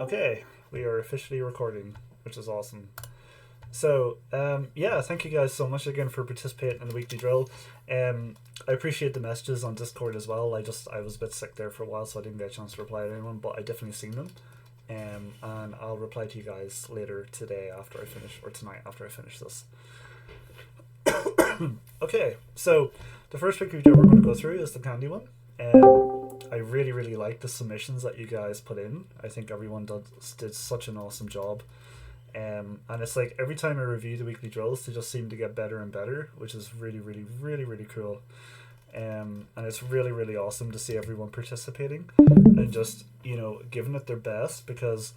Okay, we are officially recording, which is awesome. So, yeah, thank you guys so much again for participating in the weekly drill. I appreciate the messages on Discord as well. I was a bit sick there for a while, so I didn't get a chance to reply to anyone, but I definitely seen them. And I'll reply to you guys later today after I finish, or tonight after I finish this. Okay, so the first weekly drill we're going to go through is the candy one. I really, really like the submissions that you guys put in. I think everyone did such an awesome job. And it's like every time I review the weekly drills, they just seem to get better and better, which is really, really, really, really cool. And it's really, really awesome to see everyone participating and just, giving it their best, because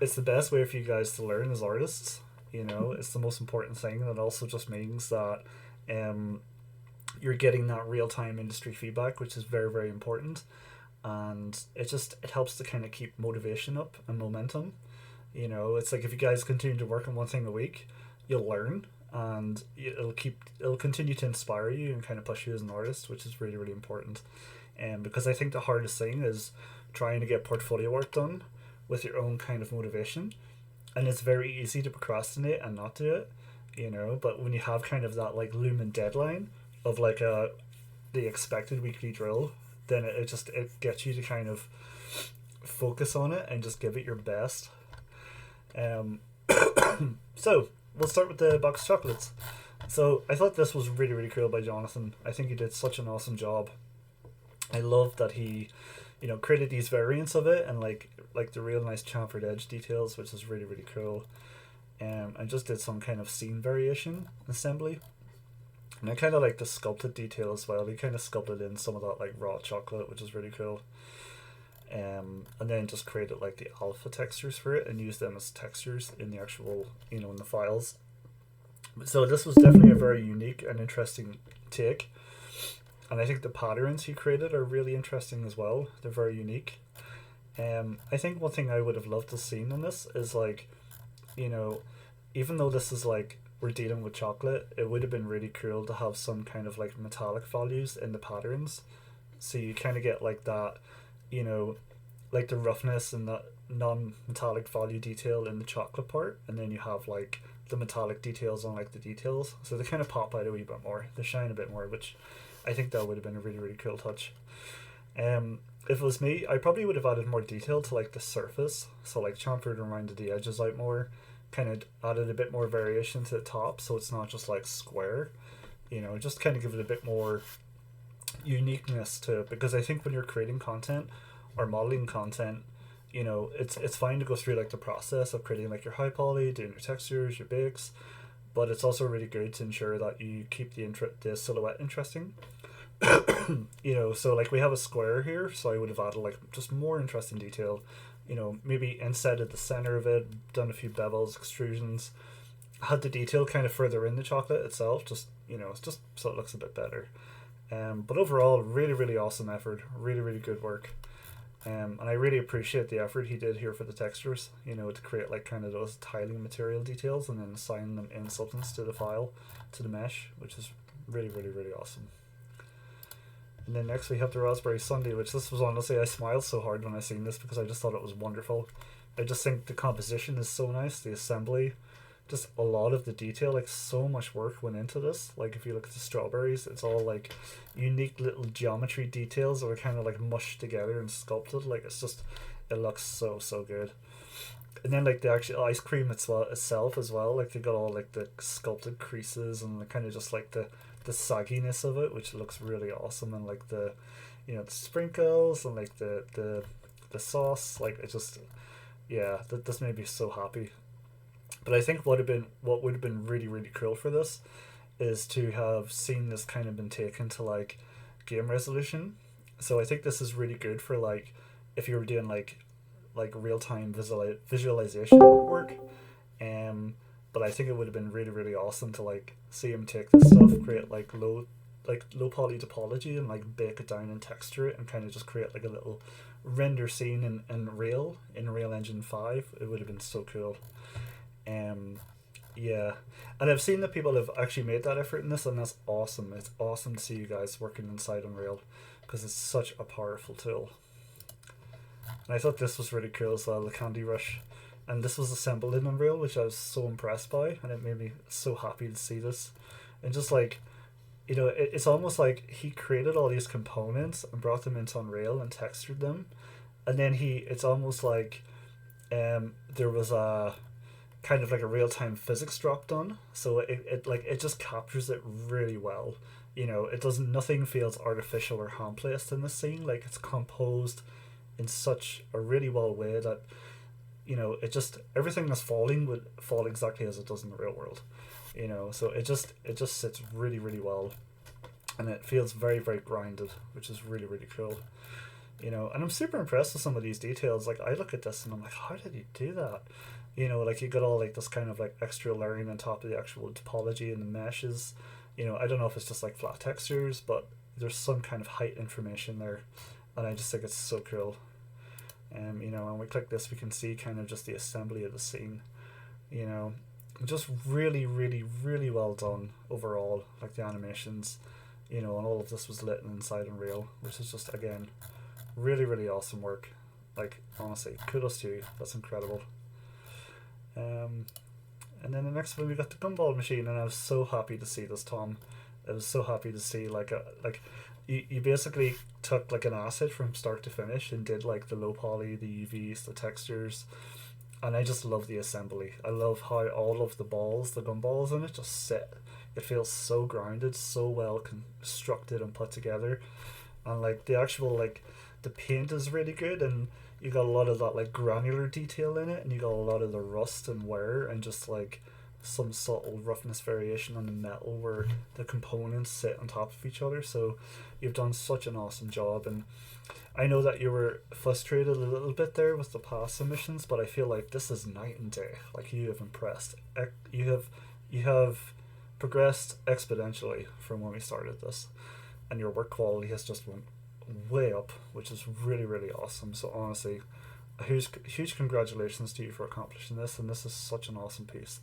it's the best way for you guys to learn as artists. It's the most important thing, and it also just means that um, you're getting that real time industry feedback, which is very, very important. And it helps to kind of keep motivation up and momentum. It's like if you guys continue to work on one thing a week, you'll learn, and it'll continue to inspire you and kind of push you as an artist, which is really, really important. And because I think the hardest thing is trying to get portfolio work done with your own kind of motivation, and it's very easy to procrastinate and not do it. But when you have kind of that like looming deadline of like the expected weekly drill, then it gets you to kind of focus on it and just give it your best. um so we'll start with the box of chocolates. So I thought this was really, really cool by Jonathan. I think he did such an awesome job. I love that he created these variants of it, and like the real nice chamfered edge details, which is really, really cool. And just did some kind of scene variation assembly. And I kind of like the sculpted detail as well. He kind of sculpted in some of that like raw chocolate, which is really cool. And then just created like the alpha textures for it and used them as textures in the actual, in the files. So this was definitely a very unique and interesting take. And I think the patterns he created are really interesting as well. They're very unique. I think one thing I would have loved to have seen in this is like, even though this is like we're dealing with chocolate, it would have been really cool to have some kind of like metallic values in the patterns. So you kind of get like that, like the roughness and that non-metallic value detail in the chocolate part, and then you have like the metallic details on like the details. So they kind of pop out a wee bit more. They shine a bit more, which I think that would have been a really, really cool touch. If it was me, I probably would have added more detail to like the surface. So like chamfered and rounded the edges out more, kind of added a bit more variation to the top, so it's not just like square. Just kind of give it a bit more uniqueness to it, because I think when you're creating content or modeling content, it's fine to go through like the process of creating like your high poly, doing your textures, your bakes, but it's also really good to ensure that you keep the silhouette interesting. So like we have a square here, so I would have added like just more interesting detail. Maybe inset at the center of it, done a few bevels, extrusions, had the detail kind of further in the chocolate itself, just just so it looks a bit better. But overall, really, really awesome effort, really, really good work. And I really appreciate the effort he did here for the textures, to create like kind of those tiling material details and then assign them in substance to the file, to the mesh, which is really, really, really awesome. And then next we have the raspberry sundae, which this was honestly, I smiled so hard when I seen this because I just thought it was wonderful. I just think the composition is so nice, the assembly, just a lot of the detail, like so much work went into this. Like if you look at the strawberries, it's all like unique little geometry details that were kind of like mushed together and sculpted. Like it looks so, so good. And then like the actual ice cream itself as well, like they got all like the sculpted creases and kind of just like the sagginess of it, which looks really awesome. And like the the sprinkles and like the sauce, like it just, yeah, this made me so happy. But I think what would have been really, really cool for this is to have seen this kind of been taken to like game resolution. So I think this is really good for like if you were doing like real time visualization work. But I think it would have been really, really awesome to like see him take this stuff, create like low poly topology, and like bake it down and texture it, and kind of just create like a little render scene in Real Engine 5. It would have been so cool. Yeah, and I've seen that people have actually made that effort in this, and that's awesome. It's awesome to see you guys working inside Unreal, because it's such a powerful tool. And I thought this was really cool as well, the Candy Rush. And this was assembled in Unreal, which I was so impressed by, and it made me so happy to see this. And just like, it's almost like he created all these components and brought them into Unreal and textured them, and then it's almost like there was a kind of like a real time physics drop done, so it just captures it really well. It doesn't nothing feels artificial or hand placed in this scene. Like, it's composed in such a really well way that it just everything that's falling would fall exactly as it does in the real world. So it just sits really really well, and it feels very very grounded, which is really really cool. And I'm super impressed with some of these details. Like, I look at this and I'm like, how did he do that? Like, you got all like this kind of like extra layering on top of the actual topology and the meshes. I don't know if it's just like flat textures, but there's some kind of height information there, and I just think it's so cool. When we click this, we can see kind of just the assembly of the scene. Just really really really well done overall. Like, the animations, and all of this was lit inside Unreal, which is just, again, really really awesome work. Like, honestly, kudos to you. That's incredible. And then the next one, we got the gumball machine, and I was so happy to see this, Tom. I was so happy to see you basically took like an asset from start to finish and did like the low poly, the UVs, the textures, and I just love the assembly. I love how all of the gumballs in it just sit. It feels so grounded, so well constructed and put together, and like the actual like the paint is really good, and you got a lot of that like granular detail in it, and you got a lot of the rust and wear, and just like some subtle roughness variation on the metal where the components sit on top of each other. So you've done such an awesome job, and I know that you were frustrated a little bit there with the past submissions, but I feel like this is night and day. Like, you have impressed. You have progressed exponentially from when we started this, and your work quality has just went way up, which is really really awesome. So honestly, a huge congratulations to you for accomplishing this, and this is such an awesome piece.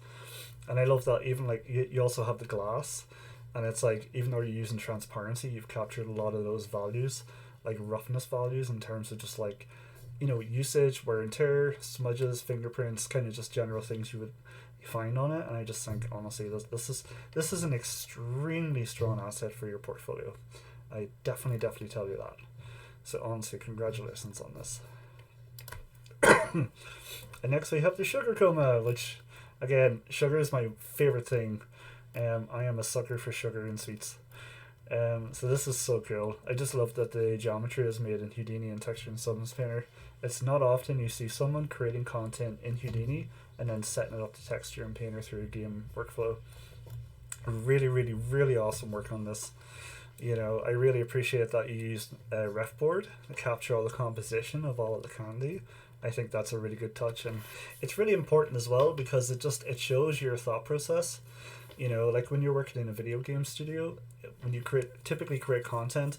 And I love that even like you also have the glass, and it's like, even though you're using transparency, you've captured a lot of those values, like roughness values, in terms of just like usage, wear and tear, smudges, fingerprints, kind of just general things you would find on it. And I just think, honestly, this is an extremely strong asset for your portfolio. I definitely tell you that. So honestly, congratulations on this. And next we have the sugar coma, which, again, sugar is my favorite thing. I am a sucker for sugar and sweets. So this is so cool. I just love that the geometry is made in Houdini and Texture and Substance Painter. It's not often you see someone creating content in Houdini and then setting it up to Texture and Painter through a game workflow. Really, really, really awesome work on this. I really appreciate that you used a ref board to capture all the composition of all of the candy. I think that's a really good touch, and it's really important as well because it shows your thought process. Like when you're working in a video game studio, when you typically create content,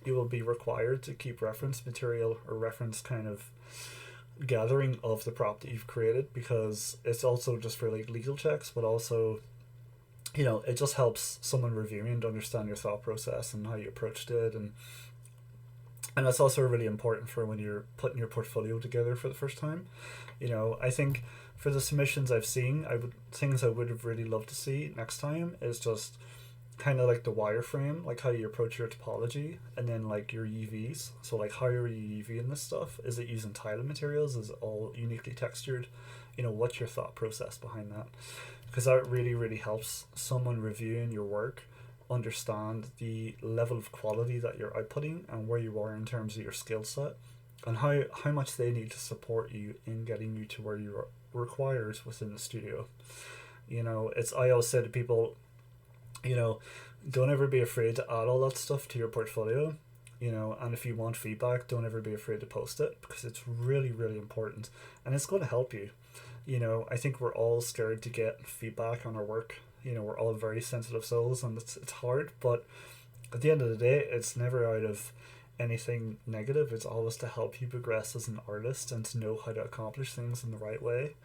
you will be required to keep reference material or reference kind of gathering of the prop that you've created, because it's also just for like legal checks, but also it just helps someone reviewing to understand your thought process and how you approached it, and that's also really important for when you're putting your portfolio together for the first time. I think for the submissions I've seen, things I would have really loved to see next time is just kind of like the wireframe, like how you approach your topology, and then like your UVs. So like, how are you UVing this stuff? Is it using tile materials? Is it all uniquely textured? What's your thought process behind that? Because that really really helps someone reviewing your work understand the level of quality that you're outputting and where you are in terms of your skill set, and how much they need to support you in getting you to where you're required within the studio. I always say to people, don't ever be afraid to add all that stuff to your portfolio, and if you want feedback, don't ever be afraid to post it, because it's really really important, and it's going to help you. I think we're all scared to get feedback on our work. We're all very sensitive souls, and it's hard, but at the end of the day, it's never out of anything negative. It's always to help you progress as an artist and to know how to accomplish things in the right way.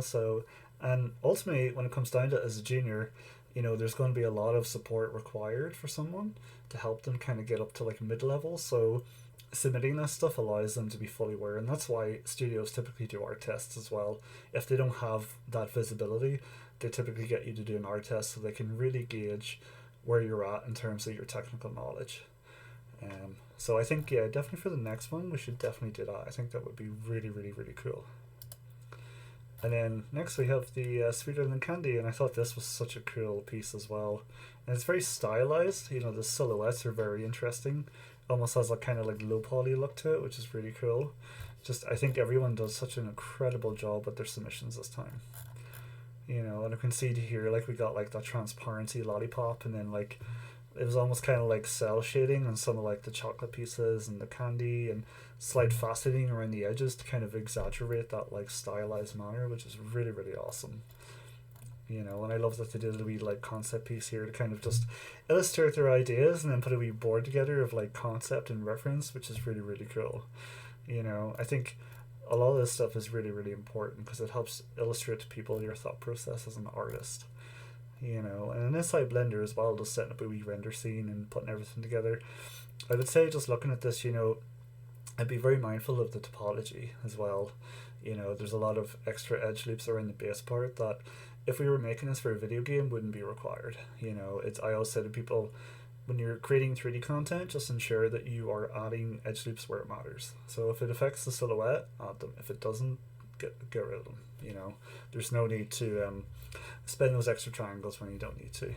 So, and ultimately, when it comes down to it, as a junior, there's going to be a lot of support required for someone to help them kind of get up to like mid-level. So submitting this stuff allows them to be fully aware, and that's why studios typically do art tests as well. If they don't have that visibility, they typically get you to do an art test so they can really gauge where you're at in terms of your technical knowledge. So I think, yeah, definitely for the next one, we should definitely do that. I think that would be really, really, really cool. And then next we have the Sweeter Than Candy, and I thought this was such a cool piece as well. And it's very stylized, you know, the silhouettes are very interesting. Almost has a kind of like low poly look to it, which is really cool. Just, I think everyone does such an incredible job with their submissions this time. You know, and I can see here, like, we got like that transparency lollipop, and then like it was almost kind of like cell shading on some of like the chocolate pieces and the candy, and slight faceting around the edges to kind of exaggerate that like stylized manner, which is really, really awesome. You know, and I love that they did a wee like concept piece here to kind of just illustrate their ideas and then put a wee board together of like concept and reference, which is really, really cool. You know, I think a lot of this stuff is really, really important because it helps illustrate to people your thought process as an artist. You know, and inside Blender as well, just setting up a wee render scene and putting everything together. I would say just looking at this, you know, I'd be very mindful of the topology as well. You know, there's a lot of extra edge loops around the base part that if we were making this for a video game wouldn't be required. You know, it's, I always say to people, when you're creating 3D content, just ensure that you are adding edge loops where it matters. So if it affects the silhouette, add them. If it doesn't, get rid of them. You know, there's no need to spend those extra triangles when you don't need to.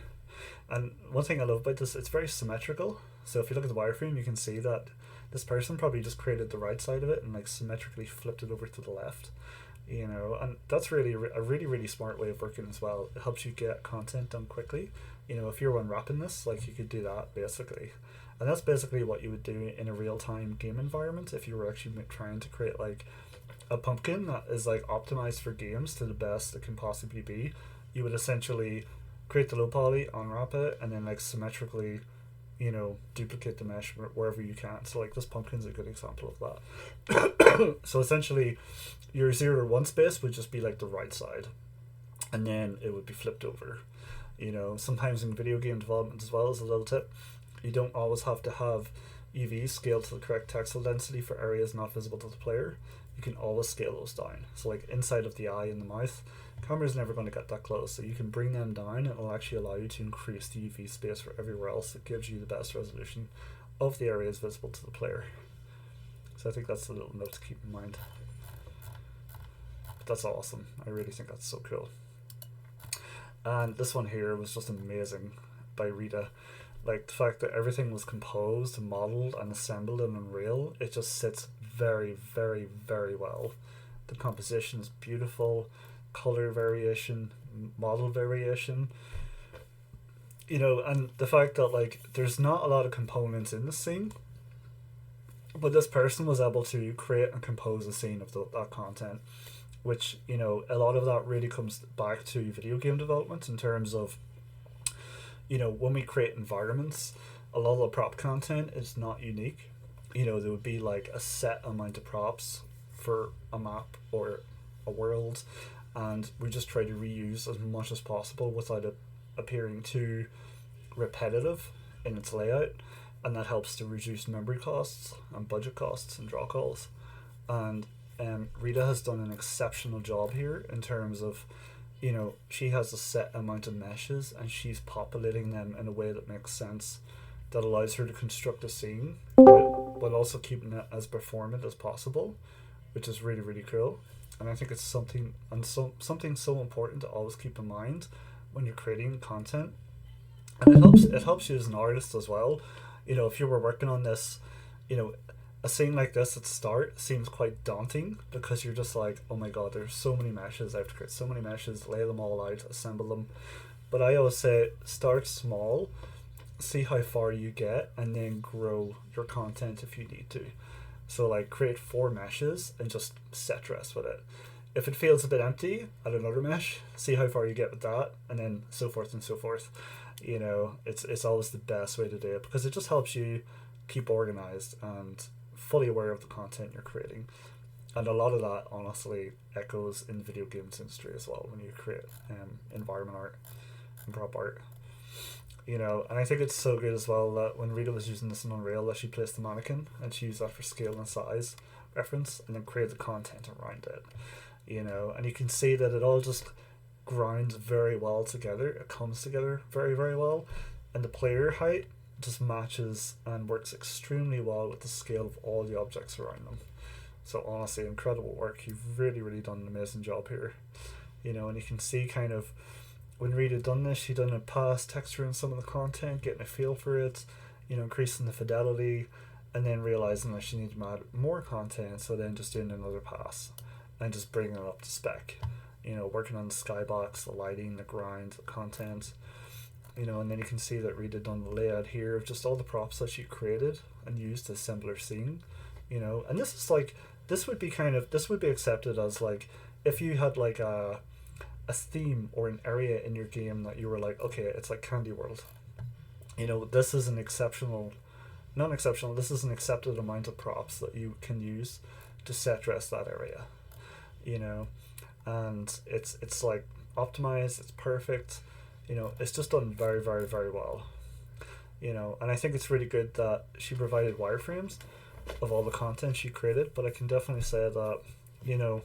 And one thing I love about this, it's very symmetrical. So if you look at the wireframe, you can see that this person probably just created the right side of it and like symmetrically flipped it over to the left. You know, and that's really a really, really smart way of working as well. It helps you get content done quickly. You know, if you're unwrapping this, like, you could do that basically. And that's basically what you would do in a real-time game environment if you were actually trying to create like a pumpkin that is like optimized for games to the best it can possibly be. You would essentially create the low poly, unwrap it, and then like symmetrically, you know, duplicate the mesh wherever you can. So like this pumpkin's a good example of that. So essentially your 0 to 1 space would just be like the right side, and then it would be flipped over. You know, sometimes in video game development as well, as a little tip, you don't always have to have UV scaled to the correct texel density for areas not visible to the player. You can always scale those down. So like inside of the eye and the mouth, camera's never going to get that close, so you can bring them down and it'll actually allow you to increase the UV space for everywhere else. It gives you the best resolution of the areas visible to the player. So I think that's a little note to keep in mind. But that's awesome. I really think that's so cool. And this one here was just amazing by Rita. Like the fact that everything was composed, modeled, and assembled in Unreal, it just sits very, very, very well. The composition is beautiful, color variation, model variation. You know, and the fact that like there's not a lot of components in the scene, but this person was able to create and compose a scene of that content, which, you know, a lot of that really comes back to video game development in terms of, you know, when we create environments, a lot of the prop content is not unique. You know, there would be like a set amount of props for a map or a world, and we just try to reuse as much as possible without it appearing too repetitive in its layout, and that helps to reduce memory costs and budget costs and draw calls. And Rita has done an exceptional job here in terms of, you know, she has a set amount of meshes and she's populating them in a way that makes sense, that allows her to construct a scene while also keeping it as performant as possible, which is really, really cool. And I think it's something so important to always keep in mind when you're creating content. And it helps you as an artist as well. You know, if you were working on this, you know, a scene like this at the start seems quite daunting because you're just like, oh my god, there's so many meshes, I have to create so many meshes, lay them all out, assemble them. But I always say, start small, see how far you get, and then grow your content if you need to. So like create 4 meshes and just set dress with it. If it feels a bit empty, add another mesh, see how far you get with that, and then so forth and so forth. You know, it's always the best way to do it because it just helps you keep organized and fully aware of the content you're creating. And a lot of that honestly echoes in the video games industry as well when you create environment art and prop art. you know. And I think it's so good as well that when Rita was using this in Unreal, that she placed the mannequin and she used that for scale and size reference, and then created the content around it, you know. And you can see that it all just grinds very well together. It comes together very, very well, and the player height just matches and works extremely well with the scale of all the objects around them. So honestly, incredible work. You've really, really done an amazing job here, you know. And you can see kind of when Rita done this, she done a pass texturing some of the content, getting a feel for it, you know, increasing the fidelity, and then realizing that she needed to add more content, so then just doing another pass and just bringing it up to spec, you know, working on the skybox, the lighting, the grind, the content, you know. And then you can see that Rita done the layout here of just all the props that she created and used to assemble her scene, you know. And this is like, this would be accepted as like if you had like a theme or an area in your game that you were like, okay, it's like Candy World, you know. This is an exceptional, not exceptional, this is an accepted amount of props that you can use to set dress that area, you know. And it's like optimized, it's perfect, you know. It's just done very, very, very well, you know. And I think it's really good that she provided wireframes of all the content she created, but I can definitely say that, you know,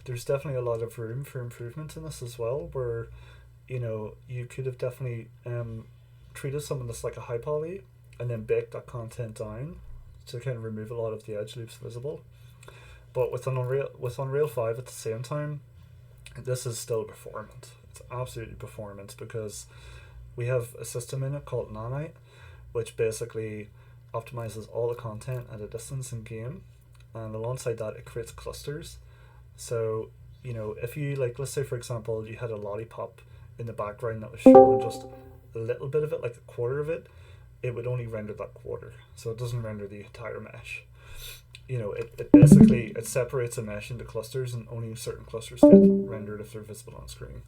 there's definitely a lot of room for improvement in this as well, where, you know, you could have definitely treated some of this like a high poly and then baked that content down to kind of remove a lot of the edge loops visible. But with Unreal 5 at the same time, this is still performant. It's absolutely performant because we have a system in it called Nanite, which basically optimizes all the content at a distance in game, and alongside that it creates clusters. So, you know, if you like, let's say for example you had a lollipop in the background that was showing just a little bit of it, like a quarter of it, it would only render that quarter, so it doesn't render the entire mesh. You know, it basically, it separates a mesh into clusters, and only certain clusters get rendered if they're visible on screen.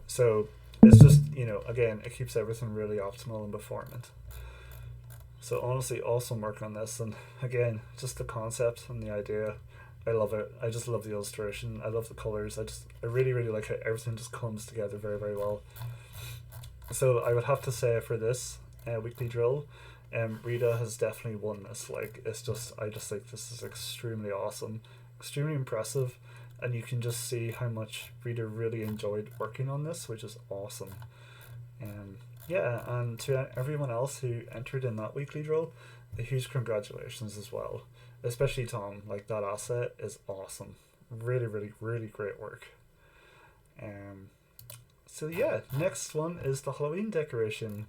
So it's just, you know, again, it keeps everything really optimal and performant. So honestly, awesome work on this. And again, just the concept and the idea, I love it. I just love the illustration. I love the colors. I really, really like how everything just comes together very, very well. So I would have to say for this weekly drill, Rita has definitely won this. Like, it's just, I just think this is extremely awesome, extremely impressive, and you can just see how much Rita really enjoyed working on this, which is awesome. Yeah, and to everyone else who entered in that weekly drill, a huge congratulations as well, especially Tom. Like, that asset is awesome. Really, really, really great work. So yeah, next one is the Halloween decoration.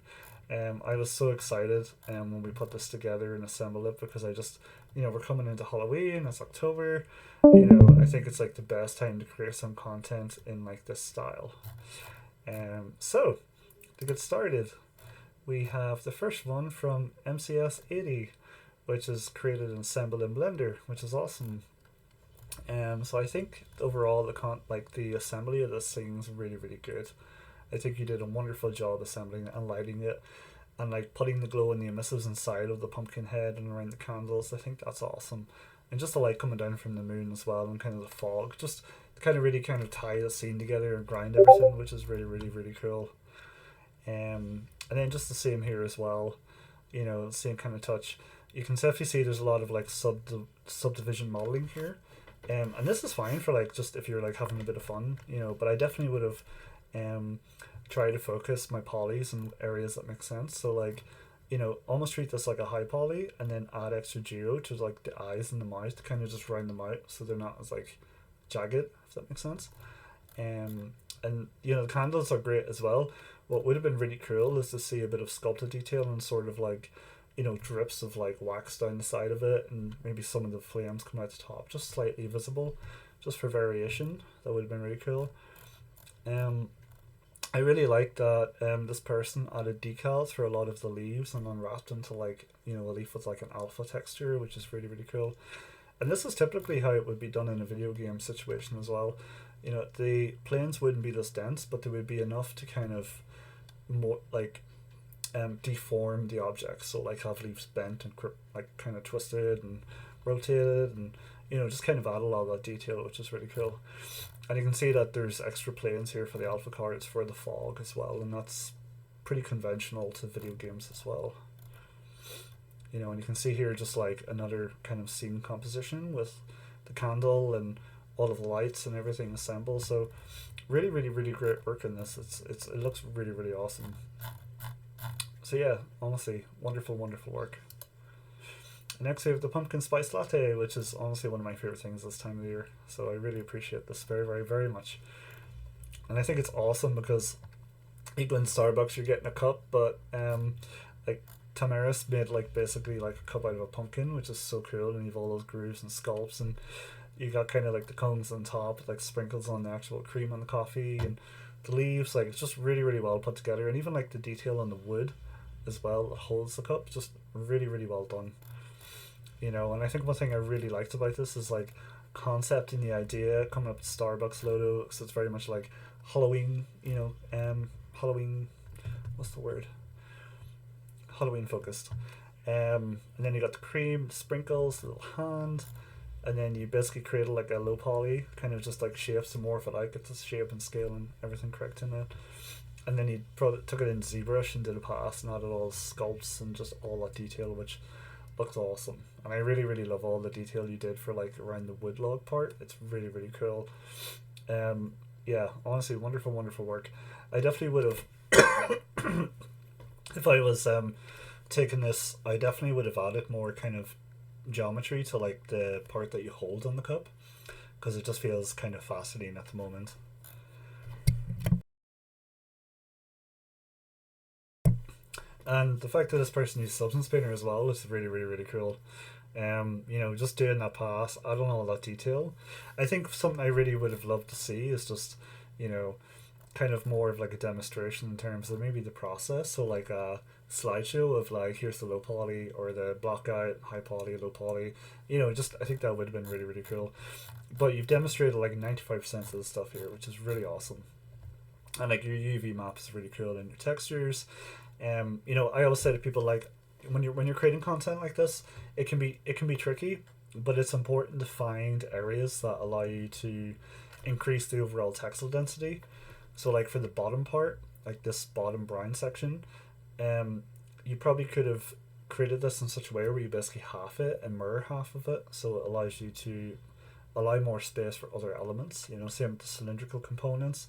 I was so excited when we put this together and assembled it, because I just, you know, we're coming into Halloween, it's October, you know, I think it's like the best time to create some content in like this style. So to get started, we have the first one from MCS 80, which is created and assembled in Blender, which is awesome. So I think overall the assembly of this thing is really, really good. I think you did a wonderful job assembling it and lighting it, and like putting the glow and the emissives inside of the pumpkin head and around the candles. I think that's awesome. And just the light coming down from the moon as well, and kind of the fog, just to kind of really kind of tie the scene together and grind everything, which is really, really, really cool. And then just the same here as well, you know, same kind of touch. You can definitely see there's a lot of like subdivision modeling here. And this is fine for like just if you're like having a bit of fun, you know, but I definitely would have try to focus my polys in areas that make sense. So like, you know, almost treat this like a high poly, and then add extra geo to like the eyes and the mouth to kind of just round them out so they're not as like jagged, if that makes sense. And you know, the candles are great as well. What would have been really cool is to see a bit of sculpted detail and sort of like, you know, drips of like wax down the side of it, and maybe some of the flames come out the top, just slightly visible, just for variation. That would have been really cool. I really like that this person added decals for a lot of the leaves and unwrapped into like, you know, a leaf with like an alpha texture, which is really, really cool. And this is typically how it would be done in a video game situation as well. You know, the planes wouldn't be this dense, but they would be enough to kind of more like deform the objects. So like have leaves bent and like kind of twisted and rotated, and you know, just kind of add a lot of that detail, which is really cool. And you can see that there's extra planes here for the alpha cards for the fog as well, and that's pretty conventional to video games as well. You know, and you can see here just like another kind of scene composition with the candle and all of the lights and everything assembled. So really, really, really great work in this. It looks really, really awesome. So yeah, honestly, wonderful, wonderful work. Next we have the pumpkin spice latte, which is honestly one of my favorite things this time of the year. So I really appreciate this very, very, very much. And I think it's awesome because you go in Starbucks, you're getting a cup, but like Tamaris made like basically like a cup out of a pumpkin, which is so cool, and you've all those grooves and sculpts, and you got kind of like the cones on top, like sprinkles on the actual cream on the coffee, and the leaves. Like it's just really, really well put together, and even like the detail on the wood as well that holds the cup, just really, really well done. You know, and I think one thing I really liked about this is like concept and the idea coming up with Starbucks logo, because it's very much like Halloween, you know, Halloween, what's the word? Halloween focused. And then you got the cream, the sprinkles, the little hand, and then you basically created like a low poly, kind of just like shapes to morph it out, get the shape and scale and everything correct in it. And then you took it in ZBrush and did a pass and added all sculpts and just all that detail, which looks awesome. And I really, really love all the detail you did for like around the wood log part. It's really, really cool. Yeah, honestly, wonderful, wonderful work. I definitely would have if I was taking this, I definitely would have added more kind of geometry to like the part that you hold on the cup, because it just feels kind of fascinating at the moment. And the fact that this person used substance spinner as well is really, really, really cool. You know, just doing that pass, I don't know all that detail. I think something I really would have loved to see is just, you know, kind of more of like a demonstration in terms of maybe the process. So like a slideshow of like, here's the low poly or the block out, high poly, low poly. You know, just I think that would have been really, really cool. But you've demonstrated like 95% of the stuff here, which is really awesome. And like your UV map is really cool, and your textures. You know, I always say to people like when you're creating content like this, it can be tricky, but it's important to find areas that allow you to increase the overall textile density. So like for the bottom part, like this bottom brown section, you probably could have created this in such a way where you basically half it and mirror half of it, so it allows you to allow more space for other elements. You know, same with the cylindrical components.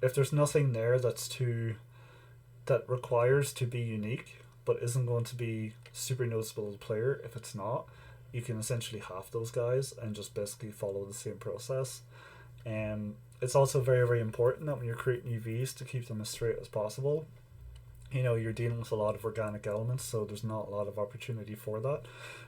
If there's nothing there that requires to be unique but isn't going to be super noticeable to the player, if it's not, you can essentially half those guys and just basically follow the same process. It's also very, very important that when you're creating UVs to keep them as straight as possible. You know, you're dealing with a lot of organic elements, so there's not a lot of opportunity for that.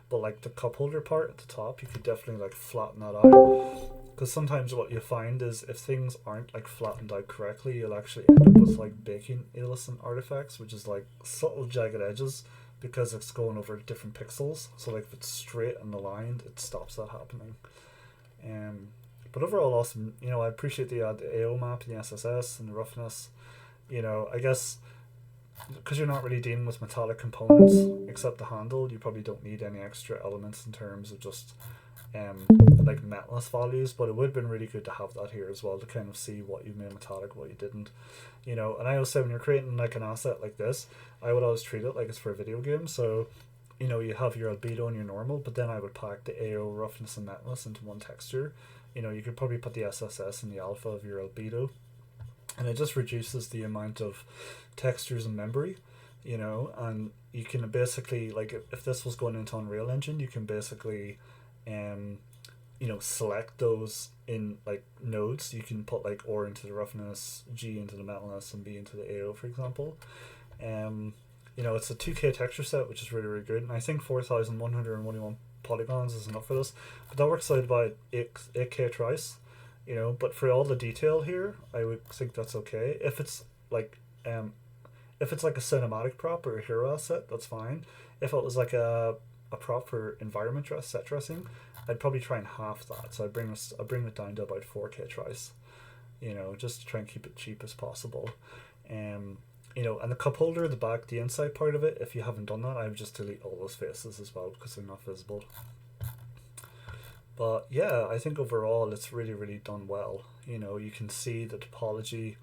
But like the cup holder part at the top, you could definitely like flatten that out, because sometimes what you find is if things aren't like flattened out correctly, you'll actually end up with like baking iridescent artifacts, which is like subtle jagged edges, because it's going over different pixels. So like if it's straight and aligned, it stops that happening. But overall awesome. You know, I appreciate the AO map and the SSS and the roughness. You know, I guess because you're not really dealing with metallic components except the handle, you probably don't need any extra elements in terms of just like metalness values, but it would have been really good to have that here as well, to kind of see what you made metallic, what you didn't. You know, and I always say when you're creating like an asset like this, I would always treat it like it's for a video game. So, you know, you have your albedo and your normal, but then I would pack the AO, roughness and metalness into one texture. You know, you could probably put the SSS in the alpha of your albedo, and it just reduces the amount of textures and memory, you know. And you can basically, like, if this was going into Unreal Engine, you can basically you know, select those in like nodes. You can put like R into the roughness, G into the metalness, and B into the AO, for example. You know, it's a 2K texture set, which is really, really good, and I think 4,121 polygons is enough for this, but that works out about 8K twice. You know, but for all the detail here, I would think that's okay. If it's like a cinematic prop or a hero asset, that's fine. If it was like a prop for environment set dressing, I'd probably try and half that. So I bring it down to about 4K twice. You know, just to try and keep it cheap as possible. You know, and the cup holder, the back, the inside part of it, if you haven't done that, I would just delete all those faces as well, because they're not visible. But yeah, I think overall it's really, really done well. You know, you can see the topology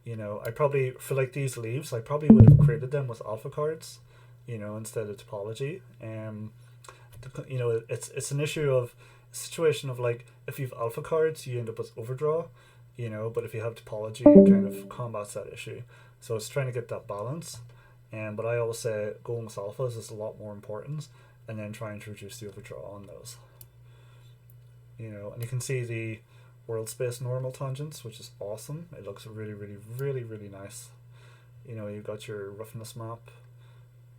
You know, I probably, for like these leaves, I probably would have created them with alpha cards, you know, instead of topology. You know, it's an issue of situation of like, if you've alpha cards, you end up with overdraw, you know, but if you have topology, it kind of combats that issue. So it's trying to get that balance. But I always say going with alphas is a lot more important, and then trying to reduce the overdraw on those. You know, and you can see the world space normal tangents, which is awesome. It looks really, really, really, really nice. You know, you've got your roughness map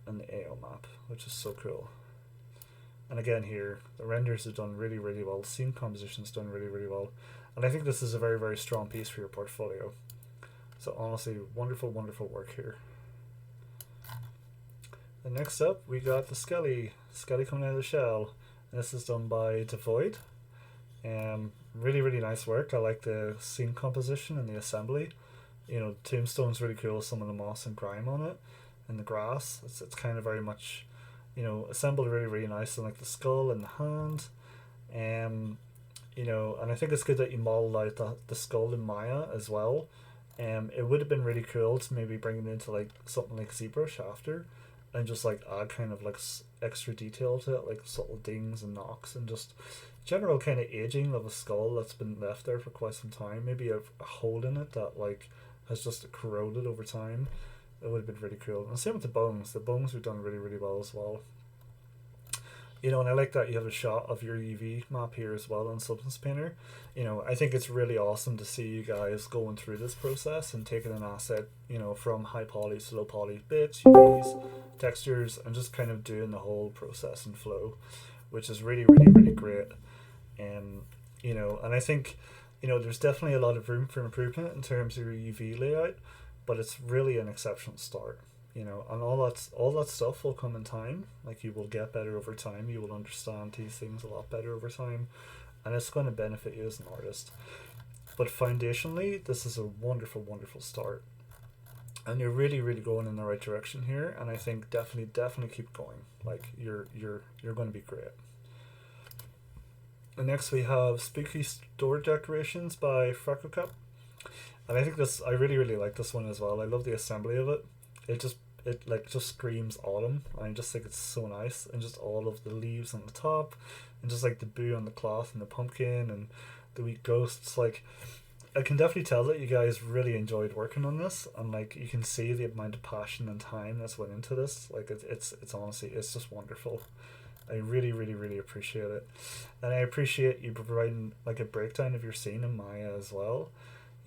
and the AO map, which is so cool. And again here, the renders are done really, really well. The scene composition is done really, really well. And I think this is a very, very strong piece for your portfolio. So honestly, wonderful, wonderful work here. And next up, we got the Skelly coming out of the shell. And this is done by Devoid. Really, really nice work. I like the scene composition and the assembly. You know, Tombstone's really cool. Some of the moss and grime on it, and the grass. It's kind of very much, you know, assembled really, really nice. And like the skull and the hand. You know, and I think it's good that you modeled out the skull in Maya as well. It would have been really cool to maybe bring it into like something like ZBrush after, and just like add kind of like extra detail to it, like subtle dings and knocks, and just general kind of aging of a skull that's been left there for quite some time. Maybe a hole in it that like has just corroded over time. It would have been really cool. And same with the bones. The bones were done really, really well as well. You know, and I like that you have a shot of your UV map here as well on Substance Painter. You know, I think it's really awesome to see you guys going through this process and taking an asset, you know, from high poly to low poly bits, UVs, textures, and just kind of doing the whole process and flow, which is really, really, really great. You know, and I think, you know, there's definitely a lot of room for improvement in terms of your UV layout, but it's really an exceptional start. You know, and all that stuff will come in time. Like, you will get better over time. You will understand these things a lot better over time, and it's going to benefit you as an artist. But foundationally, this is a wonderful, wonderful start, and you're really, really going in the right direction here. And I think definitely keep going. Like, you're going to be great. And next we have Spooky Store Decorations by Freckle Cup, and I think I really, really like this one as well. I love the assembly of it. It like just screams autumn. I just think it's so nice, and just all of the leaves on the top, and just like the boo on the cloth and the pumpkin and the wee ghosts. Like, I can definitely tell that you guys really enjoyed working on this, and like you can see the amount of passion and time that's went into this. Like, it's honestly, it's just wonderful. I really, really, really appreciate it, and I appreciate you providing like a breakdown of your scene in Maya as well.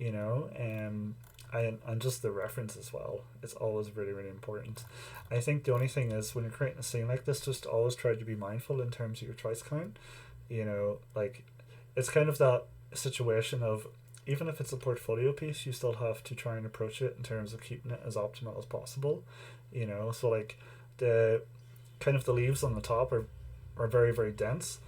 You know, and just the reference as well. It's always really, really important. I think the only thing is, when you're creating a scene like this, just always try to be mindful in terms of your choice count. You know, like, it's kind of that situation of, even if it's a portfolio piece, you still have to try and approach it in terms of keeping it as optimal as possible. You know, so like the kind of the leaves on the top are very, very dense.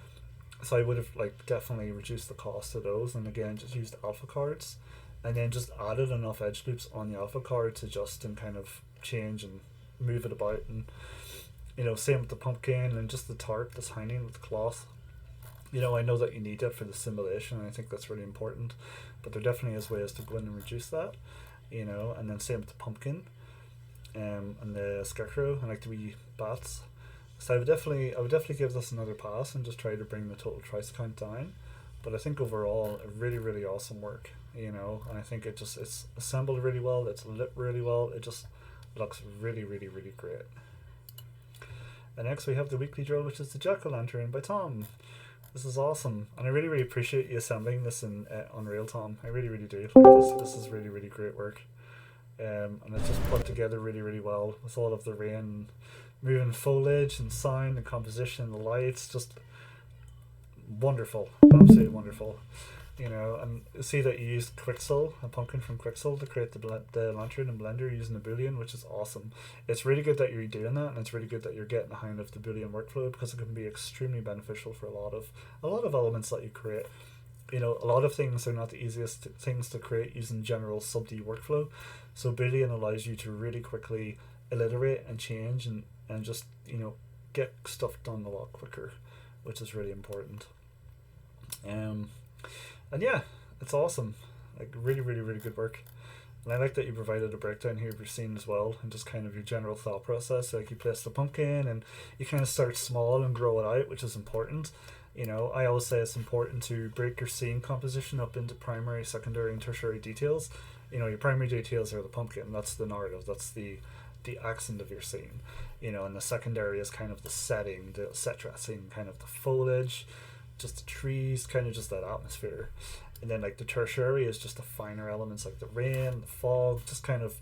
So I would have like definitely reduced the cost of those, and again just used alpha cards, and then just added enough edge loops on the alpha card to just and kind of change and move it about. And you know, same with the pumpkin and just the tarp that's hanging with the cloth. You know, I know that you need it for the simulation, and I think that's really important, but there definitely is ways to go in and reduce that. You know, and then same with the pumpkin, and the scarecrow and like the wee bats. So I would definitely give this another pass and just try to bring the total trice count down. But I think overall, a really, really awesome work, you know, and I think it's assembled really well, it's lit really well, it just looks really, really, really great. And next we have the weekly drill, which is the Jack-o'-lantern by Tom. This is awesome, and I really, really appreciate you assembling this in Unreal, Tom. I really, really do. Like, this is really, really great work. And it's just put together really, really well with all of the rain, moving foliage and sound and composition and the lights. Just wonderful, absolutely wonderful. You know, and see that you used Quixel, a pumpkin from Quixel, to create the lantern in Blender using the Boolean, which is awesome. It's really good that you're doing that, and it's really good that you're getting the hang of the Boolean workflow, because it can be extremely beneficial for a lot of elements that you create. You know, a lot of things are not the easiest things to create using general sub-D workflow, so Boolean allows you to really quickly iterate and change and just, you know, get stuff done a lot quicker, which is really important. And yeah, it's awesome. Like, really, really, really good work. And I like that you provided a breakdown here of your scene as well, and just kind of your general thought process. Like you place the pumpkin and you kind of start small and grow it out, which is important. I always say it's important to break your scene composition up into primary, secondary, and tertiary details. Your primary details are the pumpkin, that's the narrative, that's the accent of your scene. And the secondary is kind of the setting, the set dressing, kind of the foliage, just the trees, kind of just that atmosphere. And then like the tertiary is just the finer elements like the rain, the fog, just kind of,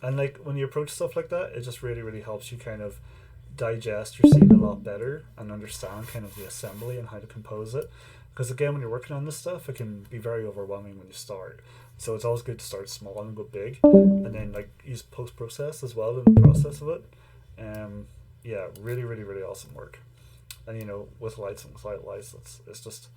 and like when you approach stuff like that, it just really, really helps you kind of digest your scene a lot better and understand kind of the assembly and how to compose it. Because again, when you're working on this stuff, it can be very overwhelming when you start. So it's always good to start small and go big, and then like use post process as well in the process of it. Yeah, really, really, really awesome work. And with lights and without lights, it's just,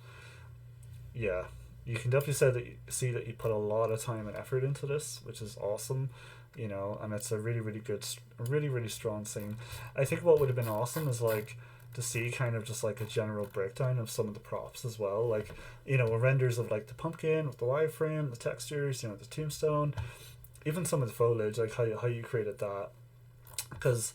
yeah, you can definitely see that you put a lot of time and effort into this, which is awesome. And it's a really, really good, really, really strong scene. I think what would have been awesome is like to see kind of just like a general breakdown of some of the props as well, like renders of like the pumpkin with the wireframe, the textures, the tombstone, even some of the foliage, like how you created that. Because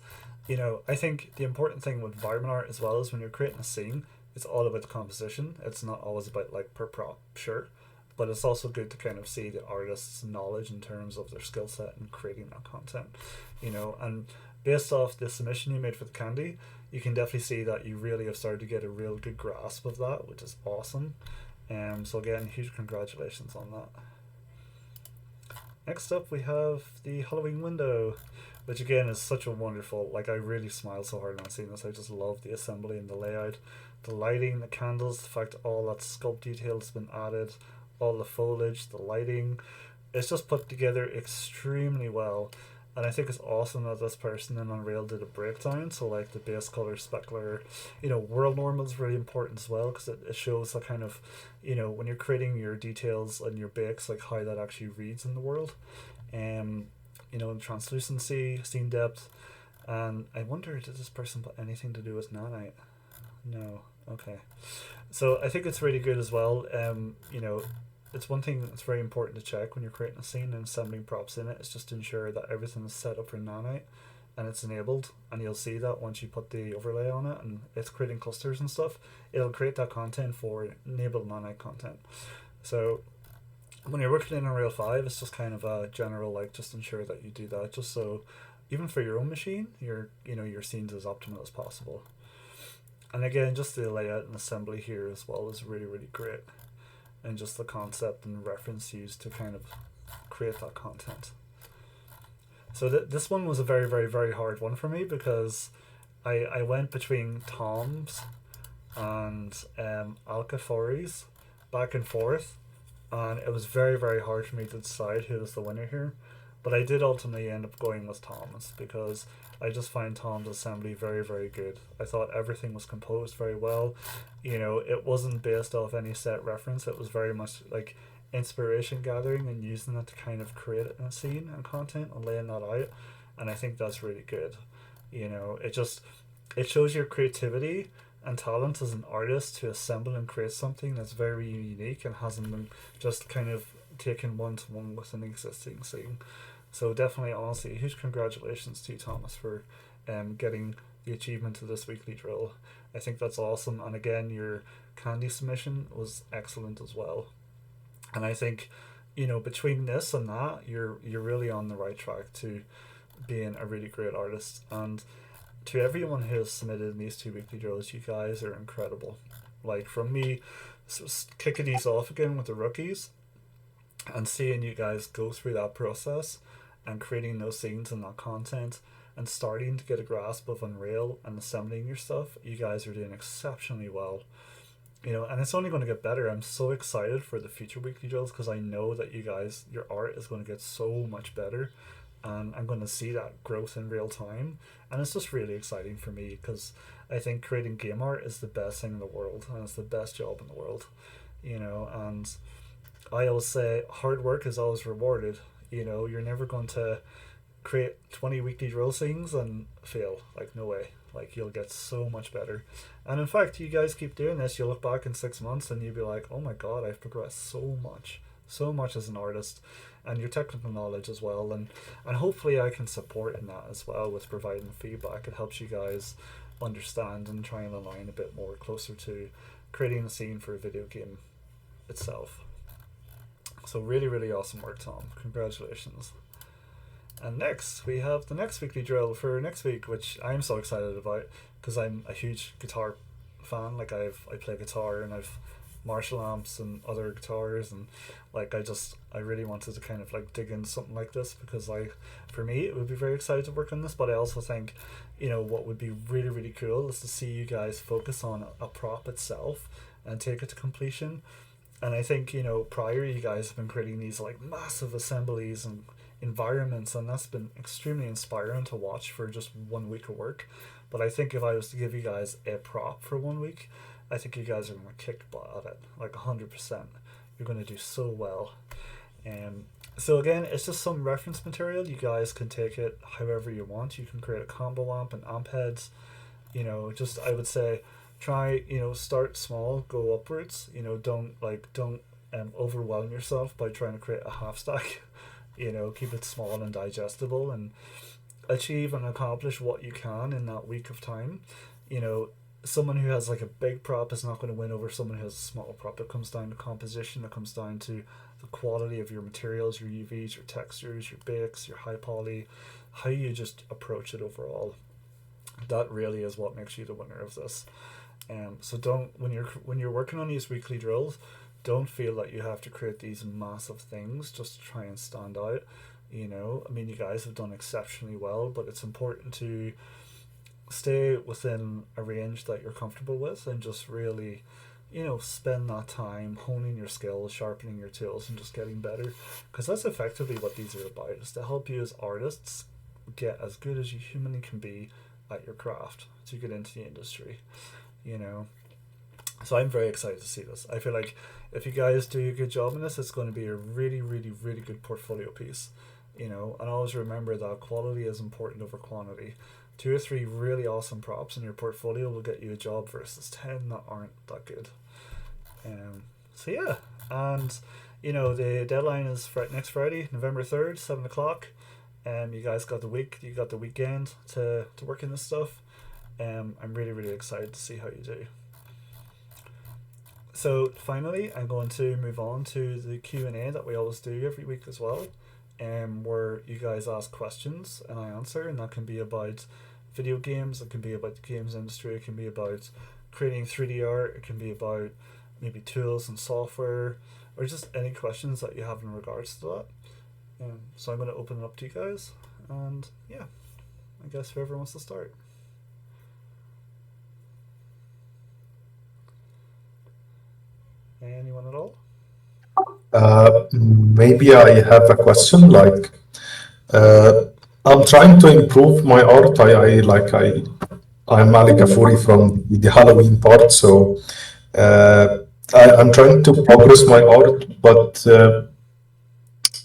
I think the important thing with environment art as well is when you're creating a scene, it's all about the composition. It's not always about like per prop, sure, but it's also good to kind of see the artist's knowledge in terms of their skill set in creating that content. And based off the submission you made for the candy, you can definitely see that you really have started to get a real good grasp of that, which is awesome. So again, huge congratulations on that. Next up, we have the Halloween window, which again is such a wonderful, like I really smiled so hard when seeing this. I just love the assembly and the layout, the lighting, the candles, the fact all that sculpt detail has been added, all the foliage, the lighting. It's just put together extremely well. And I think it's awesome that this person in Unreal did a breakdown. So like the base color, specular, world normal is really important as well, because it shows the kind of, when you're creating your details and your bakes, like how that actually reads in the world. Translucency, scene depth. And I wonder, did this person put anything to do with nanite? No. Okay. So I think it's really good as well. It's one thing that's very important to check when you're creating a scene and assembling props in it. It's just to ensure that everything is set up for nanite and it's enabled, and you'll see that once you put the overlay on it and it's creating clusters and stuff, it'll create that content for enabled nanite content. So when you're working in Unreal 5, it's just kind of a general, like, just ensure that you do that, just so even for your own machine, your scene's as optimal as possible. And again, just the layout and assembly here as well is really, really great. And just the concept and reference used to kind of create that content. So this one was a very, very, very hard one for me, because I went between Tom's and Alcafori's back and forth, and it was very, very hard for me to decide who was the winner here. But I did ultimately end up going with Tom's, because I just find Tom's assembly very, very good. I thought everything was composed very well. It wasn't based off any set reference. It was very much like inspiration gathering and using it to kind of create a scene and content and laying that out. And I think that's really good. It shows your creativity and talent as an artist to assemble and create something that's very unique and hasn't been just kind of taken one-to-one with an existing scene. So definitely, honestly, huge congratulations to you, Thomas, for getting the achievement of this weekly drill. I think that's awesome. And again, your candy submission was excellent as well. And I think, between this and that, you're really on the right track to being a really great artist. And to everyone who has submitted in these 2 weekly drills, you guys are incredible. Like, from me kicking these off again with the rookies and seeing you guys go through that process and creating those scenes and that content and starting to get a grasp of Unreal and assembling your stuff, you guys are doing exceptionally well. And it's only going to get better. I'm so excited for the future weekly drills, because I know that you guys, your art is going to get so much better, and I'm going to see that growth in real time. And it's just really exciting for me, because I think creating game art is the best thing in the world, and it's the best job in the world. And I always say hard work is always rewarded. You're never going to create 20 weekly drill scenes and fail. Like, no way. Like, you'll get so much better. And in fact, you guys keep doing this, you'll look back in 6 months and you'll be like, oh my god, I've progressed so much. so much as an artist, and your technical knowledge as well, and hopefully I can support in that as well with providing feedback. It helps you guys understand and try and align a bit more closer to creating a scene for a video game itself. So really, really awesome work, Tom. Congratulations. And next, we have the next weekly drill for next week, which I'm so excited about because I'm a huge guitar fan. Like I play guitar and I've Marshall amps and other guitars, and like I really wanted to kind of like dig into something like this because for me it would be very excited to work on this, but I also think, you know, what would be really, really cool is to see you guys focus on a prop itself and take it to completion. And I think, you know, prior you guys have been creating these like massive assemblies and environments, and that's been extremely inspiring to watch for just 1 week of work. But I think if I was to give you guys a prop for 1 week, I think you guys are going to kick butt at it, like 100%. You're going to do so well. So again, it's just some reference material. You guys can take it however you want. You can create a combo amp and amp heads. You know, just I would say try, you know, start small, go upwards. You know, don't overwhelm yourself by trying to create a half stack. You know, keep it small and digestible, and achieve and accomplish what you can in that week of time. You know, someone who has like a big prop is not going to win over someone who has a small prop. It comes down to composition. It comes down to the quality of your materials, your UVs, your textures, your bakes, your high poly, how you just approach it overall. That really is what makes you the winner of this. So don't, when you're working on these weekly drills, don't feel that you have to create these massive things just to try and stand out. You know, I mean, you guys have done exceptionally well, but it's important to stay within a range that you're comfortable with and just really, you know, spend that time honing your skills, sharpening your tools, and just getting better, because that's effectively what these are about, is to help you as artists get as good as you humanly can be at your craft to get into the industry, you know. So I'm very excited to see this. I feel like if you guys do a good job in this, it's going to be a really, really, really good portfolio piece, you know. And always remember that quality is important over quantity. 2 or 3 really awesome props in your portfolio will get you a job versus 10 that aren't that good. So yeah, and you know, the deadline is next Friday, November 3rd, 7 o'clock. You guys got the week, you got the weekend to work in this stuff. I'm really, really excited to see how you do. So finally, I'm going to move on to the Q&A that we always do every week as well, where you guys ask questions and I answer, and that can be about video games, it can be about the games industry, it can be about creating 3D art, it can be about maybe tools and software, or just any questions that you have in regards to that. So I'm going to open it up to you guys, and yeah, I guess whoever wants to start. Anyone at all? Maybe I have a question. Like, I'm trying to improve my art. I'm Malik Afuri from the Halloween part, so uh, I'm trying to progress my art, but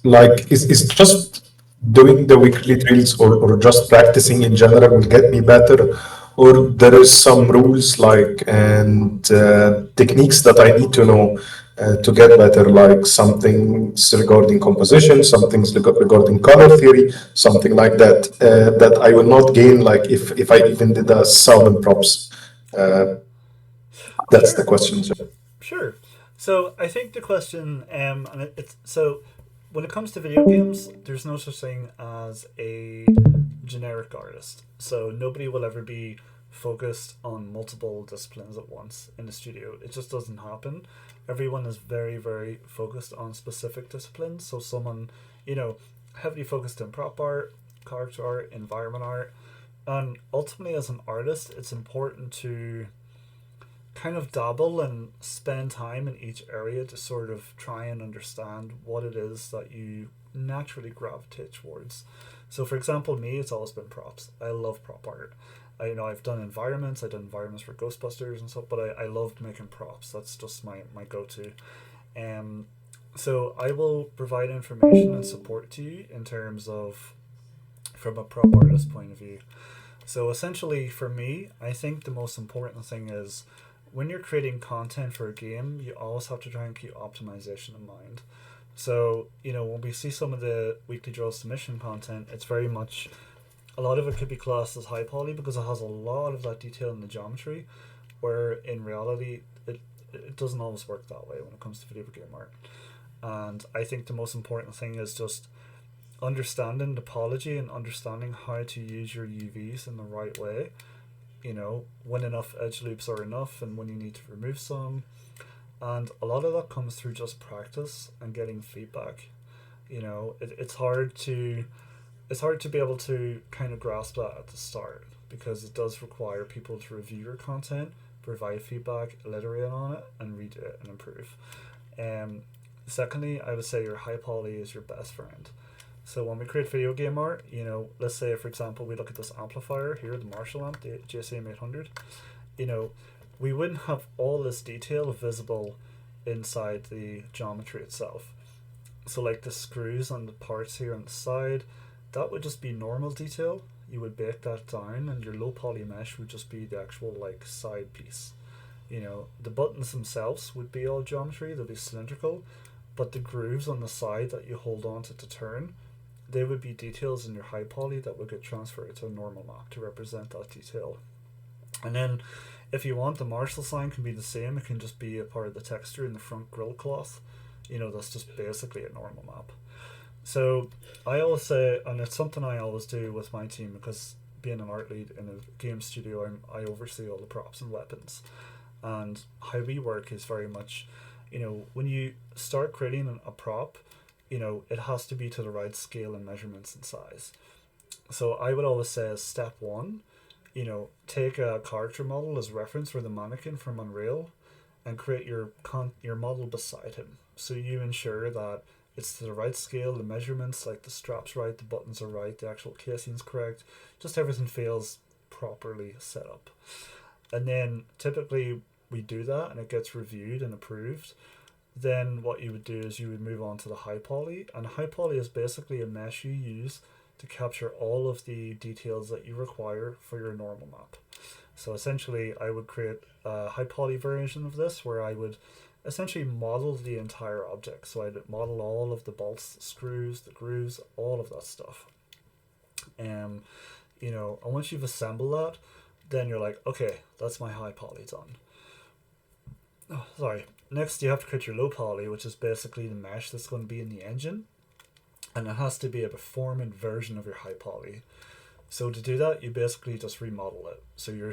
like, is just doing the weekly drills or just practicing in general will get me better, or there is some rules like and techniques that I need to know to get better, like some things regarding composition, some things regarding color theory, something like that, that I will not gain like if I even did a sound and props. Uh, that's the Sure. question. Sure. So I think the question, and it's so when it comes to video games, there's no such thing as a generic artist. So nobody will ever be focused on multiple disciplines at once in the studio. It just doesn't happen. Everyone is very, very focused on specific disciplines. So someone, you know, heavily focused in prop art, character art, environment art, and ultimately as an artist, it's important to kind of dabble and spend time in each area to sort of try and understand what it is that you naturally gravitate towards. So for example, me, it's always been props. I love prop art. I've done environments. I've done environments for Ghostbusters and stuff, but I loved making props. That's just my go-to. So I will provide information and support to you in terms of from a prop artist point of view. So essentially for me, I think the most important thing is when you're creating content for a game, you always have to try and keep optimization in mind. So, when we see some of the weekly draw submission content, it's very much, a lot of it could be classed as high poly because it has a lot of that detail in the geometry, where in reality, it doesn't always work that way when it comes to video game art. And I think the most important thing is just understanding topology and understanding how to use your UVs in the right way. When enough edge loops are enough and when you need to remove some. And a lot of that comes through just practice and getting feedback. It's hard to be able to kind of grasp that at the start, because it does require people to review your content, provide feedback, iterate on it, and redo it and improve. Secondly, I would say your high poly is your best friend. So when we create video game art, let's say, for example, we look at this amplifier here, the Marshall amp, the JSM 800, we wouldn't have all this detail visible inside the geometry itself. So like the screws on the parts here on the side, that would just be normal detail. You would bake that down, and your low poly mesh would just be the actual like side piece. The buttons themselves would be all geometry, they'll be cylindrical, but the grooves on the side that you hold on to turn, they would be details in your high poly that would get transferred to a normal map to represent that detail. And then if you want, the Marshall sign can be the same. It can just be a part of the texture in the front grill cloth. That's just basically a normal map. So I always say, and it's something I always do with my team, because being an art lead in a game studio, I oversee all the props and weapons. And how we work is very much, when you start creating a prop, it has to be to the right scale and measurements and size. So I would always say, as step one, take a character model as reference for the mannequin from Unreal, and create your model beside him. So you ensure that it's to the right scale, the measurements, like the strap's right, the buttons are right, the actual casing's correct, just everything feels properly set up. And then typically we do that and it gets reviewed and approved. Then what you would do is you would move on to the high poly, and high poly is basically a mesh you use to capture all of the details that you require for your normal map. So essentially I would create a high poly version of this where I would essentially model the entire object. So I'd model all of the bolts, screws, the grooves, all of that stuff. And once you've assembled that, then you're like, okay, that's my high poly done. Oh, sorry. Next, you have to create your low poly, which is basically the mesh that's going to be in the engine. And it has to be a performant version of your high poly. So to do that, you basically just remodel it. So you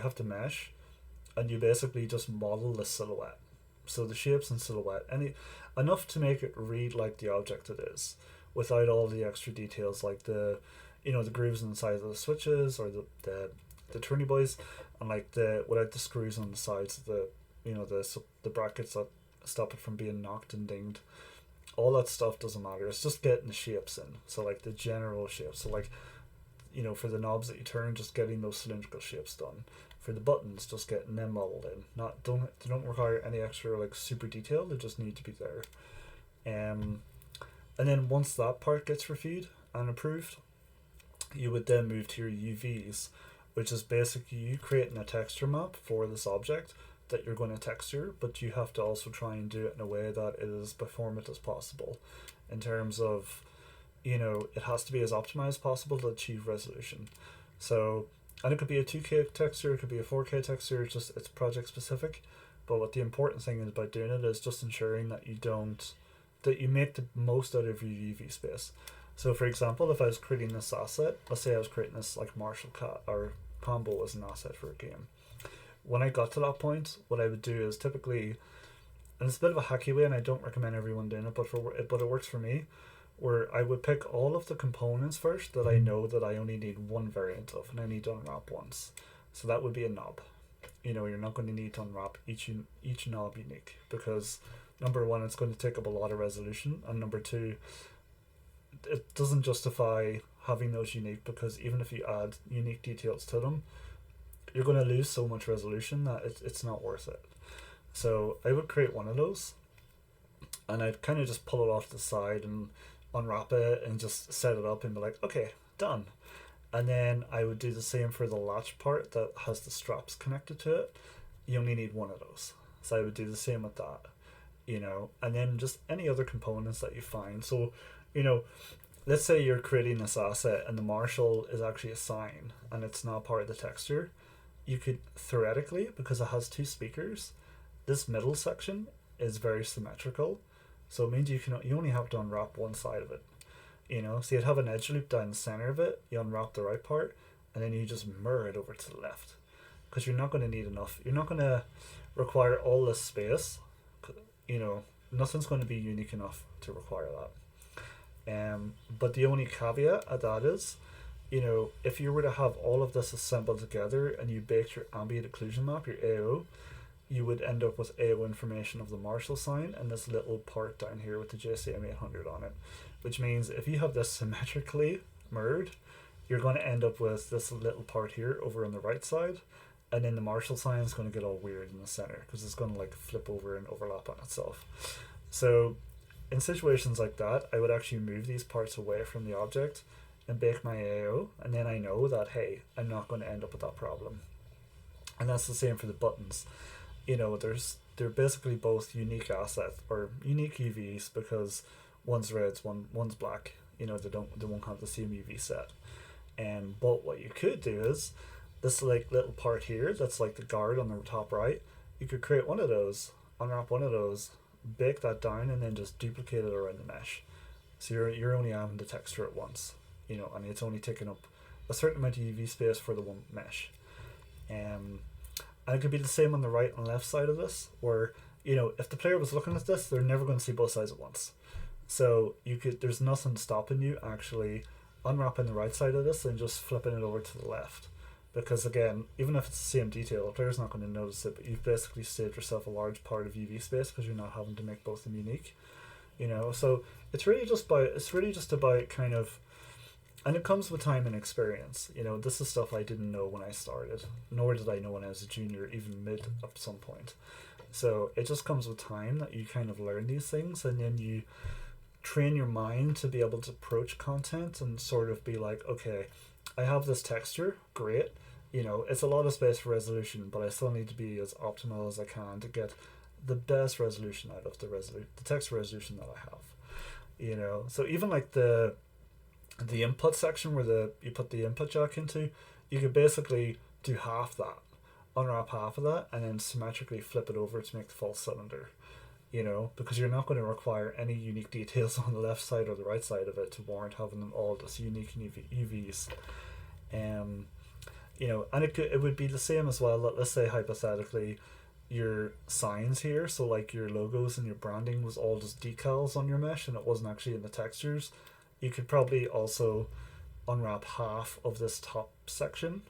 have to mesh, and you basically just model the silhouette. So the shapes and silhouette, enough to make it read like the object it is, without all the extra details like the grooves on the sides of the switches, or the turny boys, and without the screws on the sides of the brackets that stop it from being knocked and dinged. All that stuff doesn't matter. It's just getting the shapes in. So like the general shapes. So for the knobs that you turn, just getting those cylindrical shapes done. For the buttons, just getting them modeled in. They don't require any extra super detail. They just need to be there. And then once that part gets reviewed and approved, you would then move to your UVs, which is basically you creating a texture map for this object that you're going to texture, but you have to also try and do it in a way that it is performant as possible, in terms of, it has to be as optimized as possible to achieve resolution. So, and it could be a 2K texture, it could be a 4K texture, it's project specific. But what the important thing is about doing it is just ensuring that you make the most out of your UV space. So for example, if I was creating this asset, let's say I was creating this like Marshall cat or combo as an asset for a game. When I got to that point, what I would do is typically, and it's a bit of a hacky way and I don't recommend everyone doing it, but it works for me, where I would pick all of the components first that I know that I only need one variant of and I need to unwrap once. So that would be a knob. You're not going to need to unwrap each knob unique, because number one, it's going to take up a lot of resolution, and number two, it doesn't justify having those unique, because even if you add unique details to them, you're going to lose so much resolution that it's not worth it. So I would create one of those, and I'd kind of just pull it off the side and unwrap it and just set it up and be like, okay, done. And then I would do the same for the latch part that has the straps connected to it. You only need one of those. So I would do the same with that. and then just any other components that you find. So, you know, let's say you're creating this asset and the Marshall is actually a sign and it's not part of the texture. You could theoretically, because it has two speakers, this middle section is very symmetrical. So it means you only have to unwrap one side of it. So you'd have an edge loop down the center of it, you unwrap the right part, and then you just mirror it over to the left. Because you're not going to need enough. You're not going to require all this space. Nothing's going to be unique enough to require that. But the only caveat at that is, if you were to have all of this assembled together and you baked your ambient occlusion map, your AO, you would end up with AO information of the Marshall sign and this little part down here with the JCM 800 on it. Which means if you have this symmetrically mirrored, you're going to end up with this little part here over on the right side, and then the Marshall sign is going to get all weird in the center because it's going to like flip over and overlap on itself. So in situations like that, I would actually move these parts away from the object and bake my AO, and then I know that, hey, I'm not going to end up with that problem. And that's the same for the buttons. They're basically both unique assets or unique UVs because one's red, one's black. They won't have the same UV set. But what you could do is this like little part here that's like the guard on the top right. You could create one of those, unwrap one of those, bake that down, and then just duplicate it around the mesh. So you're only having the texture at once, and it's only taking up a certain amount of UV space for the one mesh. And it could be the same on the right and left side of this, where if the player was looking at this, they're never going to see both sides at once. So there's nothing stopping you actually unwrapping the right side of this and just flipping it over to the left. Because again, even if it's the same detail, the player's not going to notice it, but you've basically saved yourself a large part of UV space because you're not having to make both of them unique. So it's really just about kind of, and it comes with time and experience. This is stuff I didn't know when I started, nor did I know when I was a junior, even mid at some point. So it just comes with time that you kind of learn these things, and then you train your mind to be able to approach content and sort of be like, okay, I have this texture, great. It's a lot of space for resolution, but I still need to be as optimal as I can to get the best resolution out of the text resolution that I have. So even like the input section where you put the input jack into, you could basically do half that, unwrap half of that, and then symmetrically flip it over to make the full cylinder. Because you're not going to require any unique details on the left side or the right side of it to warrant having them all just unique UVs. And it would be the same as well. Let's say hypothetically, your signs here, so like your logos and your branding was all just decals on your mesh and it wasn't actually in the textures. You could probably also unwrap half of this top section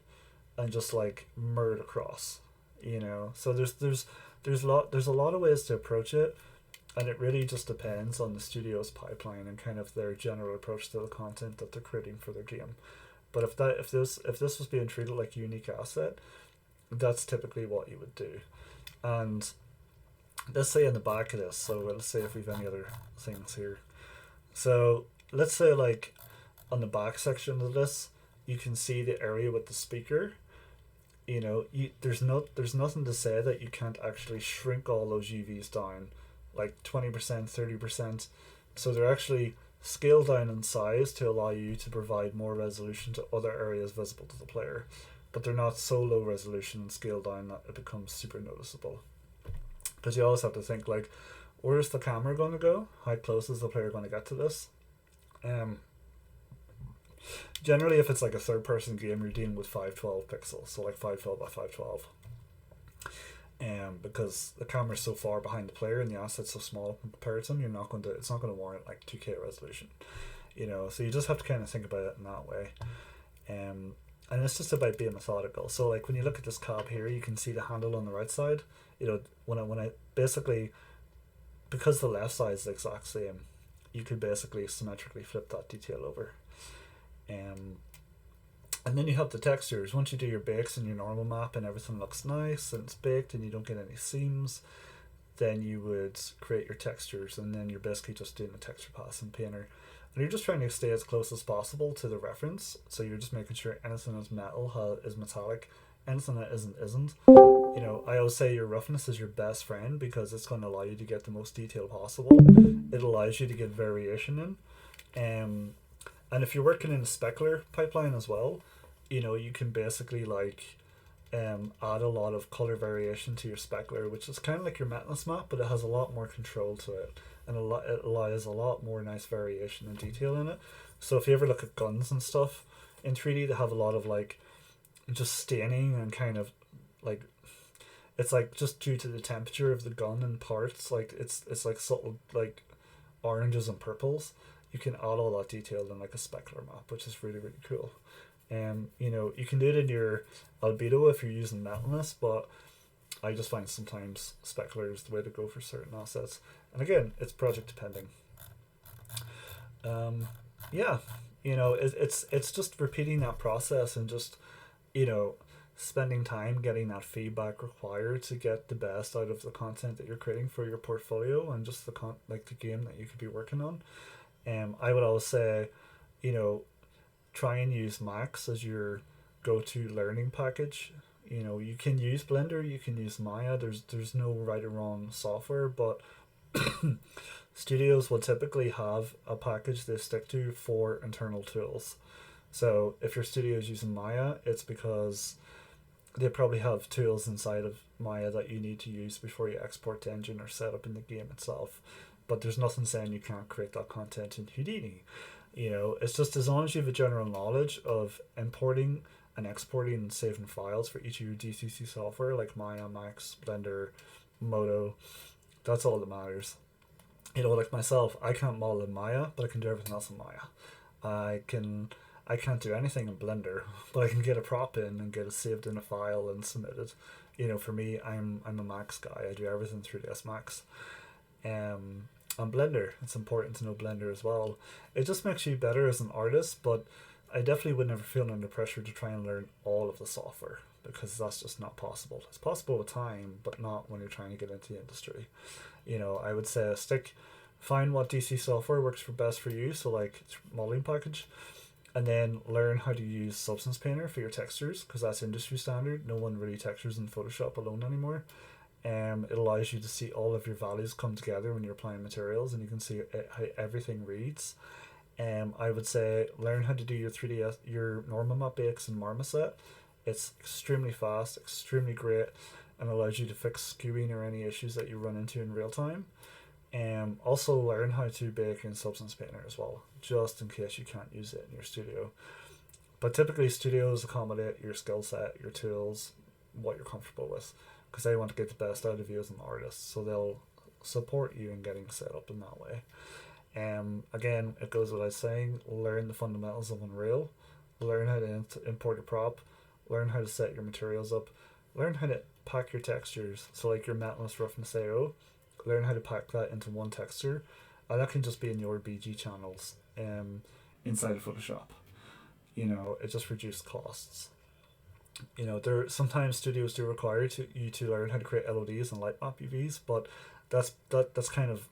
and just like mirror it across. So there's a lot of ways to approach it, and it really just depends on the studio's pipeline and kind of their general approach to the content that they're creating for their game. But if this was being treated like a unique asset, that's typically what you would do. And let's say in the back of this, so let's say if we have any other things here. So let's say like on the back section of this, you can see the area with the speaker. There's nothing to say that you can't actually shrink all those UVs down, like 20%, 30%. So they're actually scaled down in size to allow you to provide more resolution to other areas visible to the player. But they're not so low resolution and scaled down that it becomes super noticeable. Because you always have to think like, where's the camera going to go? How close is the player going to get to this? Generally, if it's like a third-person game, you're dealing with 512 pixels, so like 512 by 512. Because the camera's so far behind the player and the asset's so small in comparison, it's not going to warrant like 2K resolution. So you just have to kind of think about it in that way. And it's just about being methodical. So like when you look at this cab here, you can see the handle on the right side. When I basically, because the left side is the exact same, you could basically symmetrically flip that detail over. And then you have the textures. Once you do your bakes and your normal map and everything looks nice and it's baked and you don't get any seams, then you would create your textures, and then you're basically just doing the texture pass in Painter. And you're just trying to stay as close as possible to the reference, so you're just making sure anything that's metal is metallic. Anything that isn't. You know, I always say your roughness is your best friend because it's going to allow you to get the most detail possible. It allows you to get variation in. And if you're working in a specular pipeline as well, you know, you can basically like add a lot of color variation to your specular, which is kind of like your metalness map, but it has a lot more control to it, and it allows a lot more nice variation and detail in it. So if you ever look at guns and stuff in 3D, they have a lot of like just staining and kind of like it's like just due to the temperature of the gun and parts, like it's like subtle like oranges and purples. You can add all that detail in like a specular map, which is really really cool. You know, you can do it in your albedo if you're using metalness, but I just find sometimes specular is the way to go for certain assets. And again, it's project depending. Yeah, you know, it's just repeating that process and just, you know, spending time getting that feedback required to get the best out of the content that you're creating for your portfolio and just like the game that you could be working on. I would always say, you know, try and use Max as your go-to learning package. You know, you can use Blender, you can use Maya. There's no right or wrong software, but studios will typically have a package they stick to for internal tools. So if your studio is using Maya, it's because they probably have tools inside of Maya that you need to use before you export to engine or set up in the game itself. But there's nothing saying you can't create that content in Houdini. You know, it's just as long as you have a general knowledge of importing and exporting and saving files for each of your DCC software like Maya, Max, Blender, Modo, that's all that matters. You know, like myself, I can't model in Maya, but I can do everything else in Maya. I can't do anything in Blender, but I can get a prop in and get it saved in a file and submitted. You know, for me, I'm a Max guy. I do everything through DS Max. On Blender, it's important to know Blender as well. It just makes you better as an artist, but I definitely would never feel under pressure to try and learn all of the software because that's just not possible. It's possible with time, but not when you're trying to get into the industry. You know, I would say find what DC software works for best for you, so like modeling package, and then learn how to use Substance Painter for your textures because that's industry standard. No one really textures in Photoshop alone anymore. It allows you to see all of your values come together when you're applying materials, and you can see how everything reads. I would say learn how to do your 3D your normal map bakes in Marmoset. It's extremely fast, extremely great, and allows you to fix skewing or any issues that you run into in real time. Also learn how to bake in Substance Painter as well, just in case you can't use it in your studio. But typically studios accommodate your skill set, your tools, what you're comfortable with, because they want to get the best out of you as an artist, so they'll support you in getting set up in that way. Again, it goes without saying, learn the fundamentals of Unreal, learn how to import a prop, learn how to set your materials up, learn how to pack your textures, so like your metalness, roughness, AO, learn how to pack that into one texture, and that can just be in your BG channels inside of Photoshop. You know, it just reduces costs. You know, there sometimes studios do require you to learn how to create LODs and light map UVs, but that's kind of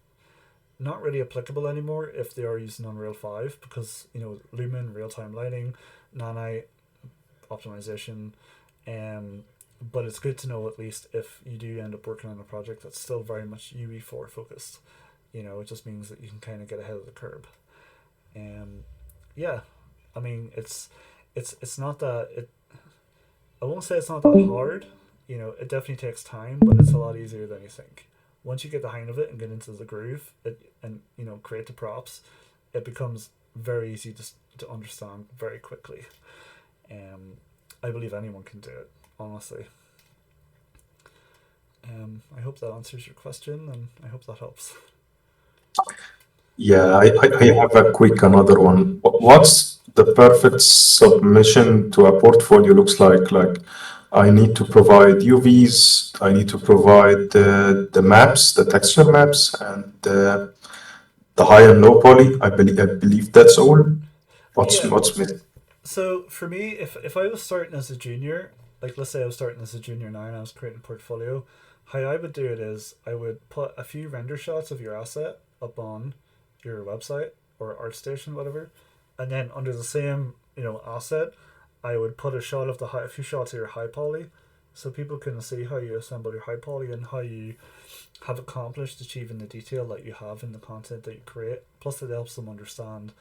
not really applicable anymore if they are using Unreal 5 because, you know, Lumen, real-time lighting, Nanite, optimization, but it's good to know at least if you do end up working on a project that's still very much UE4 focused. You know, it just means that you can kind of get ahead of the curve. Yeah, I mean, it's not that it. I won't say it's not that hard. You know, it definitely takes time, but it's a lot easier than you think. Once you get the hang of it and get into the groove, and you know, create the props, it becomes very easy to understand very quickly. I believe anyone can do it, honestly. I hope that answers your question, and I hope that helps. Yeah, I have a quick another one. What's the perfect submission to a portfolio looks like? Like, I need to provide UVs, I need to provide the maps, the texture maps, and the high and low poly. I believe that's all. What's Yeah. what's missing? So for me, if I was starting as a junior, like let's say I was starting as a junior now and I was creating a portfolio, how I would do it is I would put a few render shots of your asset up on your website or ArtStation, whatever, and then under the same, you know, asset, I would put a few shots of your high poly, so people can see how you assemble your high poly and how you have accomplished achieving the detail that you have in the content that you create. Plus, it helps them understand,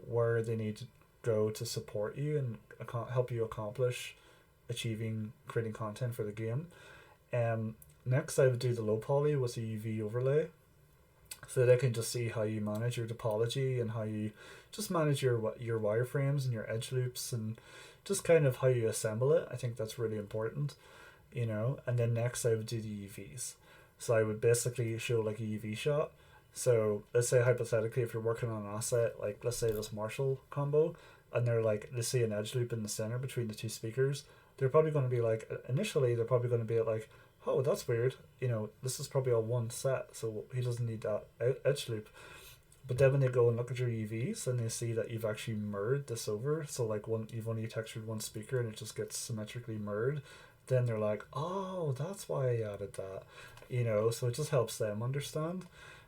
where they need to go to support you and help you accomplish achieving creating content for the game. Next, I would do the low poly with a UV overlay, so they can just see how you manage your topology and how you just manage your wireframes and your edge loops and just kind of how you assemble it. I think that's really important, And then next, I would do the UVs. So I would basically show like a UV shot. So let's say hypothetically, if you're working on an asset, like let's say this Marshall combo, and they see an edge loop in the center between the two speakers, they're probably going to be like, initially, they're probably going to be like, oh, that's weird. This is probably a one set, so he doesn't need that edge loop. But then when they go and look at your UVs and they see that you've actually mirrored this over, so like you've only textured one speaker and it just gets symmetrically mirrored, then they're like, oh, that's why I added that. So it just helps them understand,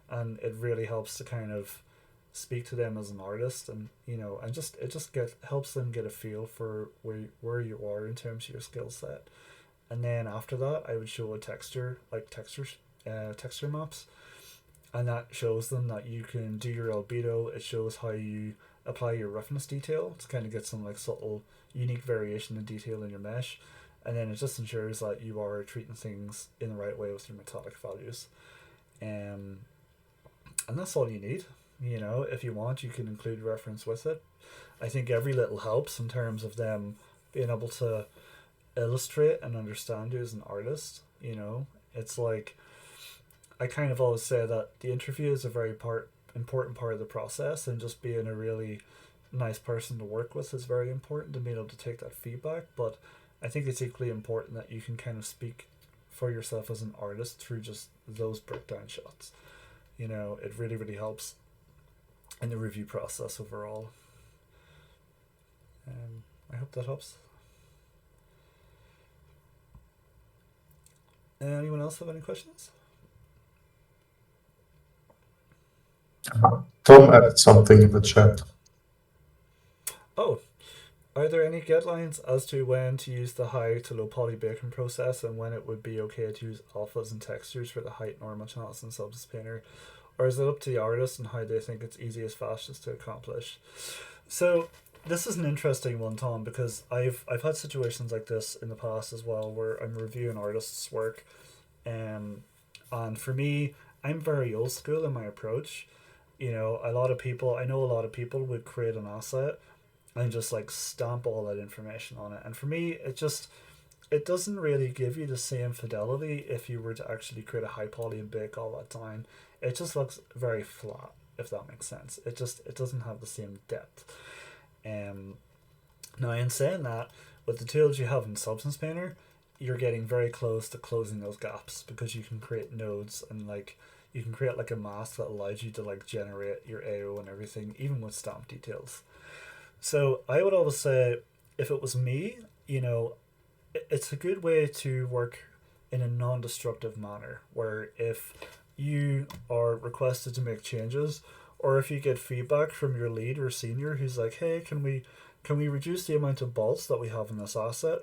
and it really helps to kind of speak to them as an artist, and and it just helps them get a feel for where you are in terms of your skill set. And then after that, I would show a texture maps, and that shows them that you can do your albedo. It shows how you apply your roughness detail to kind of get some like subtle, unique variation in detail in your mesh. And then it just ensures that you are treating things in the right way with your metallic values. And that's all you need. If you want, you can include reference with it. I think every little helps in terms of them being able to illustrate and understand you as an artist. It's like, I kind of always say that the interview is a very important part of the process, and just being a really nice person to work with is very important, and being able to take that feedback. But I think it's equally important that you can kind of speak for yourself as an artist through just those breakdown shots. It really, really helps in the review process overall. I hope that helps. Anyone else have any questions? Tom added something in the chat. Oh, are there any guidelines as to when to use the high to low poly baking process, and when it would be okay to use alphas and textures for the height normal channels and Substance Painter? Or is it up to the artist and how they think it's easiest, fastest to accomplish? So this is an interesting one, Tom, because I've had situations like this in the past as well, where I'm reviewing artists' work, and for me, I'm very old school in my approach. I know a lot of people would create an asset and just like stamp all that information on it, and for me, it doesn't really give you the same fidelity if you were to actually create a high poly and bake all that down. It just looks very flat, if that makes sense. It doesn't have the same depth. Now, in saying that, with the tools you have in Substance Painter, you're getting very close to closing those gaps, because you can create nodes, and like you can create like a mask that allows you to like generate your AO and everything, even with stamp details. So I would always say, if it was me, it's a good way to work in a non-destructive manner, where if you are requested to make changes, or if you get feedback from your lead or senior who's like, hey, can we reduce the amount of bolts that we have in this asset,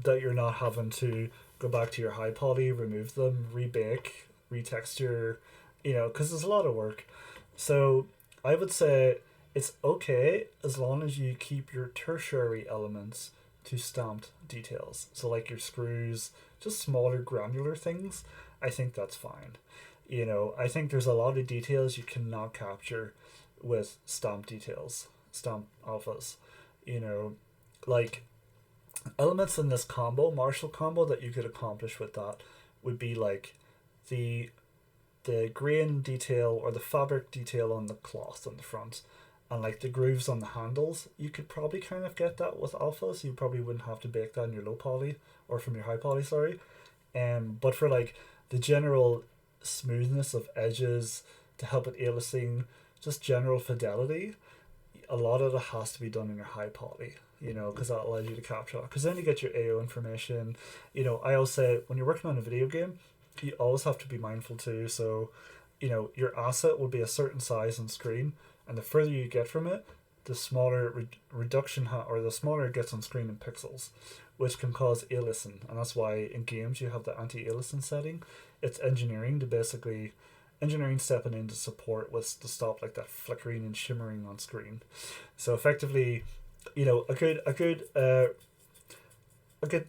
that you're not having to go back to your high poly, remove them, rebake, retexture, because there's a lot of work. So I would say it's okay as long as you keep your tertiary elements to stamped details. So like your screws, just smaller granular things, I think that's fine. I think there's a lot of details you cannot capture with stamp details, stamp alphas. Like elements in this combo, Marshall combo, that you could accomplish with that would be like the grain detail or the fabric detail on the cloth on the front, and like the grooves on the handles. You could probably kind of get that with alphas. You probably wouldn't have to bake that in your low poly, or from your high poly, sorry. But for like the general smoothness of edges, to help it aliasing, just general fidelity, a lot of it has to be done in your high poly, because that allows you to capture it, because then you get your AO information. I always say, when you're working on a video game, you always have to be mindful too. So your asset will be a certain size on screen, and the further you get from it, the smaller reduction or the smaller it gets on screen in pixels, which can cause aliasing. And that's why in games you have the anti-aliasing setting. It's engineering stepping in to support with to stop like that flickering and shimmering on screen. So effectively, a good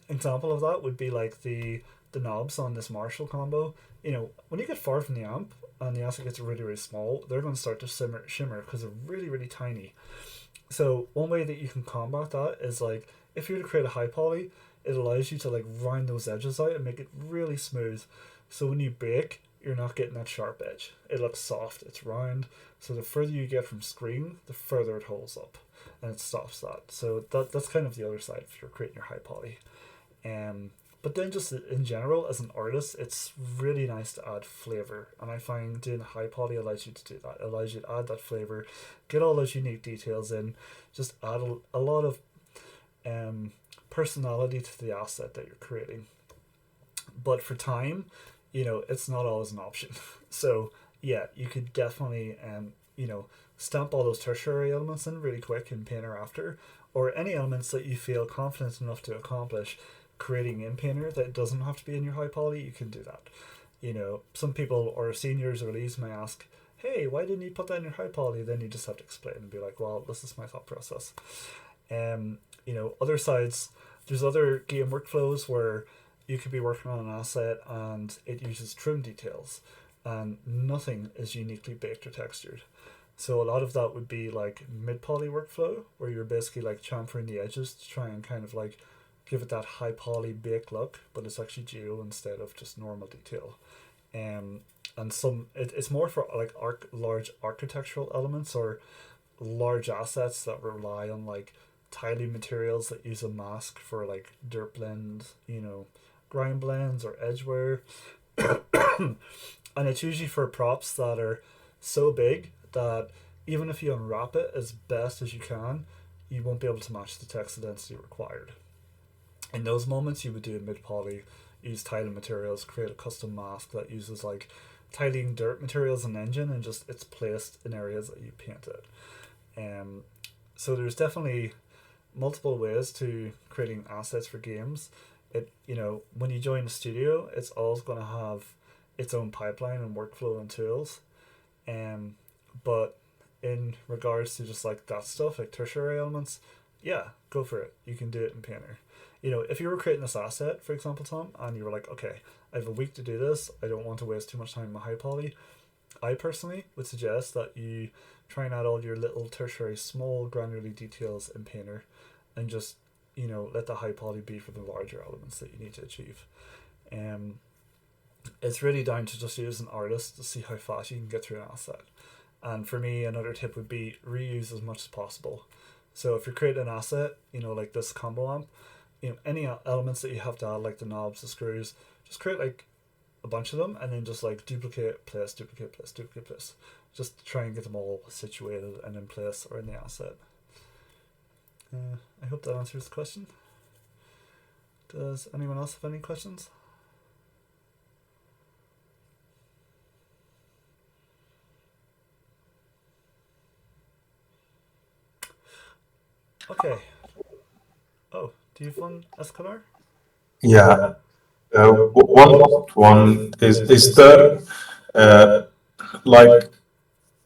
example of that would be like the knobs on this Marshall combo. When you get far from the amp and the asset gets really, really small, they're going to start to shimmer because they're really, really tiny. So one way that you can combat that is like, if you were to create a high poly, it allows you to like round those edges out and make it really smooth. So when you bake, you're not getting that sharp edge. It looks soft, it's round. So the further you get from screen, the further it holds up, and it stops that. So that's kind of the other side if you're creating your high poly. But then just in general, as an artist, it's really nice to add flavor. And I find doing high poly allows you to do that. It allows you to add that flavor, get all those unique details in, just add a lot of personality to the asset that you're creating. But for time, it's not always an option. So yeah, you could definitely, stamp all those tertiary elements in really quick in Painter after, or any elements that you feel confident enough to accomplish creating in Painter that doesn't have to be in your high poly, you can do that. Some people or seniors or leads may ask, hey, why didn't you put that in your high poly? Then you just have to explain and be like, well, this is my thought process. Other sides, there's other game workflows where you could be working on an asset and it uses trim details and nothing is uniquely baked or textured. So a lot of that would be like mid-poly workflow, where you're basically like chamfering the edges to try and kind of like give it that high poly baked look, but it's actually geo instead of just normal detail. And it's more for like large architectural elements or large assets that rely on like tiling materials that use a mask for like dirt blend, grind blends or edge wear. And it's usually for props that are so big that even if you unwrap it as best as you can, you won't be able to match the texture density required. In those moments, you would do a mid-poly, use tiling materials, create a custom mask that uses like tiling dirt materials and engine, and just it's placed in areas that you paint it. So there's definitely multiple ways to creating assets for games. When you join a studio, it's always going to have its own pipeline and workflow and tools. But in regards to just like that stuff, like tertiary elements, yeah, go for it. You can do it in Painter. If you were creating this asset, for example, Tom, and you were like, okay, I have a week to do this, I don't want to waste too much time in my high poly, I personally would suggest that you try and add all your little tertiary small granular details in Painter and just, let the high poly be for the larger elements that you need to achieve. It's really down to just you as an artist to see how fast you can get through an asset. And for me, another tip would be reuse as much as possible. So if you're creating an asset, like this combo amp, any elements that you have to add, like the knobs, the screws, just create like a bunch of them and then just like duplicate, place, duplicate, place, duplicate, place. Just try and get them all situated and in place or in the asset. I hope that answers the question. Does anyone else have any questions? Okay. Oh, do you have one, Escalar? Yeah. One is there like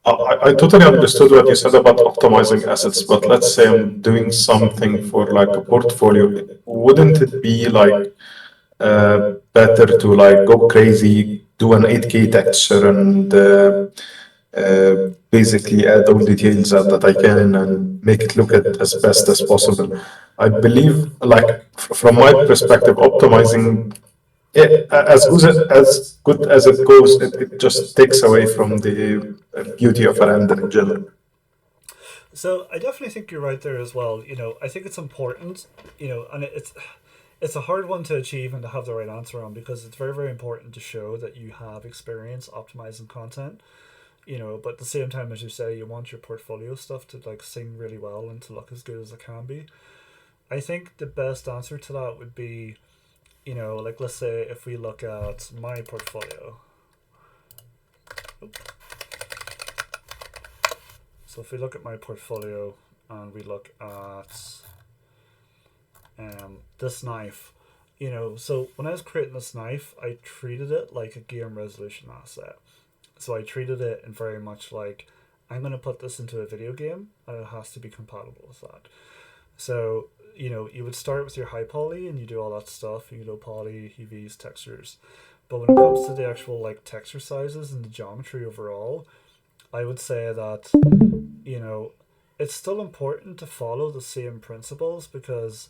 I totally understood what you said about optimizing assets, but let's say I'm doing something for like a portfolio. Wouldn't it be like better to like go crazy, do an 8K texture, and basically add all details that I can and make it look at as best as possible? I believe, like from my perspective, optimizing it, as good as it goes, it just takes away from the beauty of a render in general. So I definitely think you're right there as well. I think it's important, and it's a hard one to achieve and to have the right answer on, because it's very, very important to show that you have experience optimizing content. But at the same time, as you say, you want your portfolio stuff to like sing really well and to look as good as it can be. I think the best answer to that would be, like let's say if we look at my portfolio. So if we look at my portfolio, and we look at this knife, you know, so when I was creating this knife, I treated it like a game resolution asset. So I treated it in very much like, I'm going to put this into a video game and it has to be compatible with that. So, you know, you would start with your high poly and you do all that stuff, you know, poly, UVs, textures. But when it comes to the actual like texture sizes and the geometry overall, I would say that, you know, it's still important to follow the same principles, because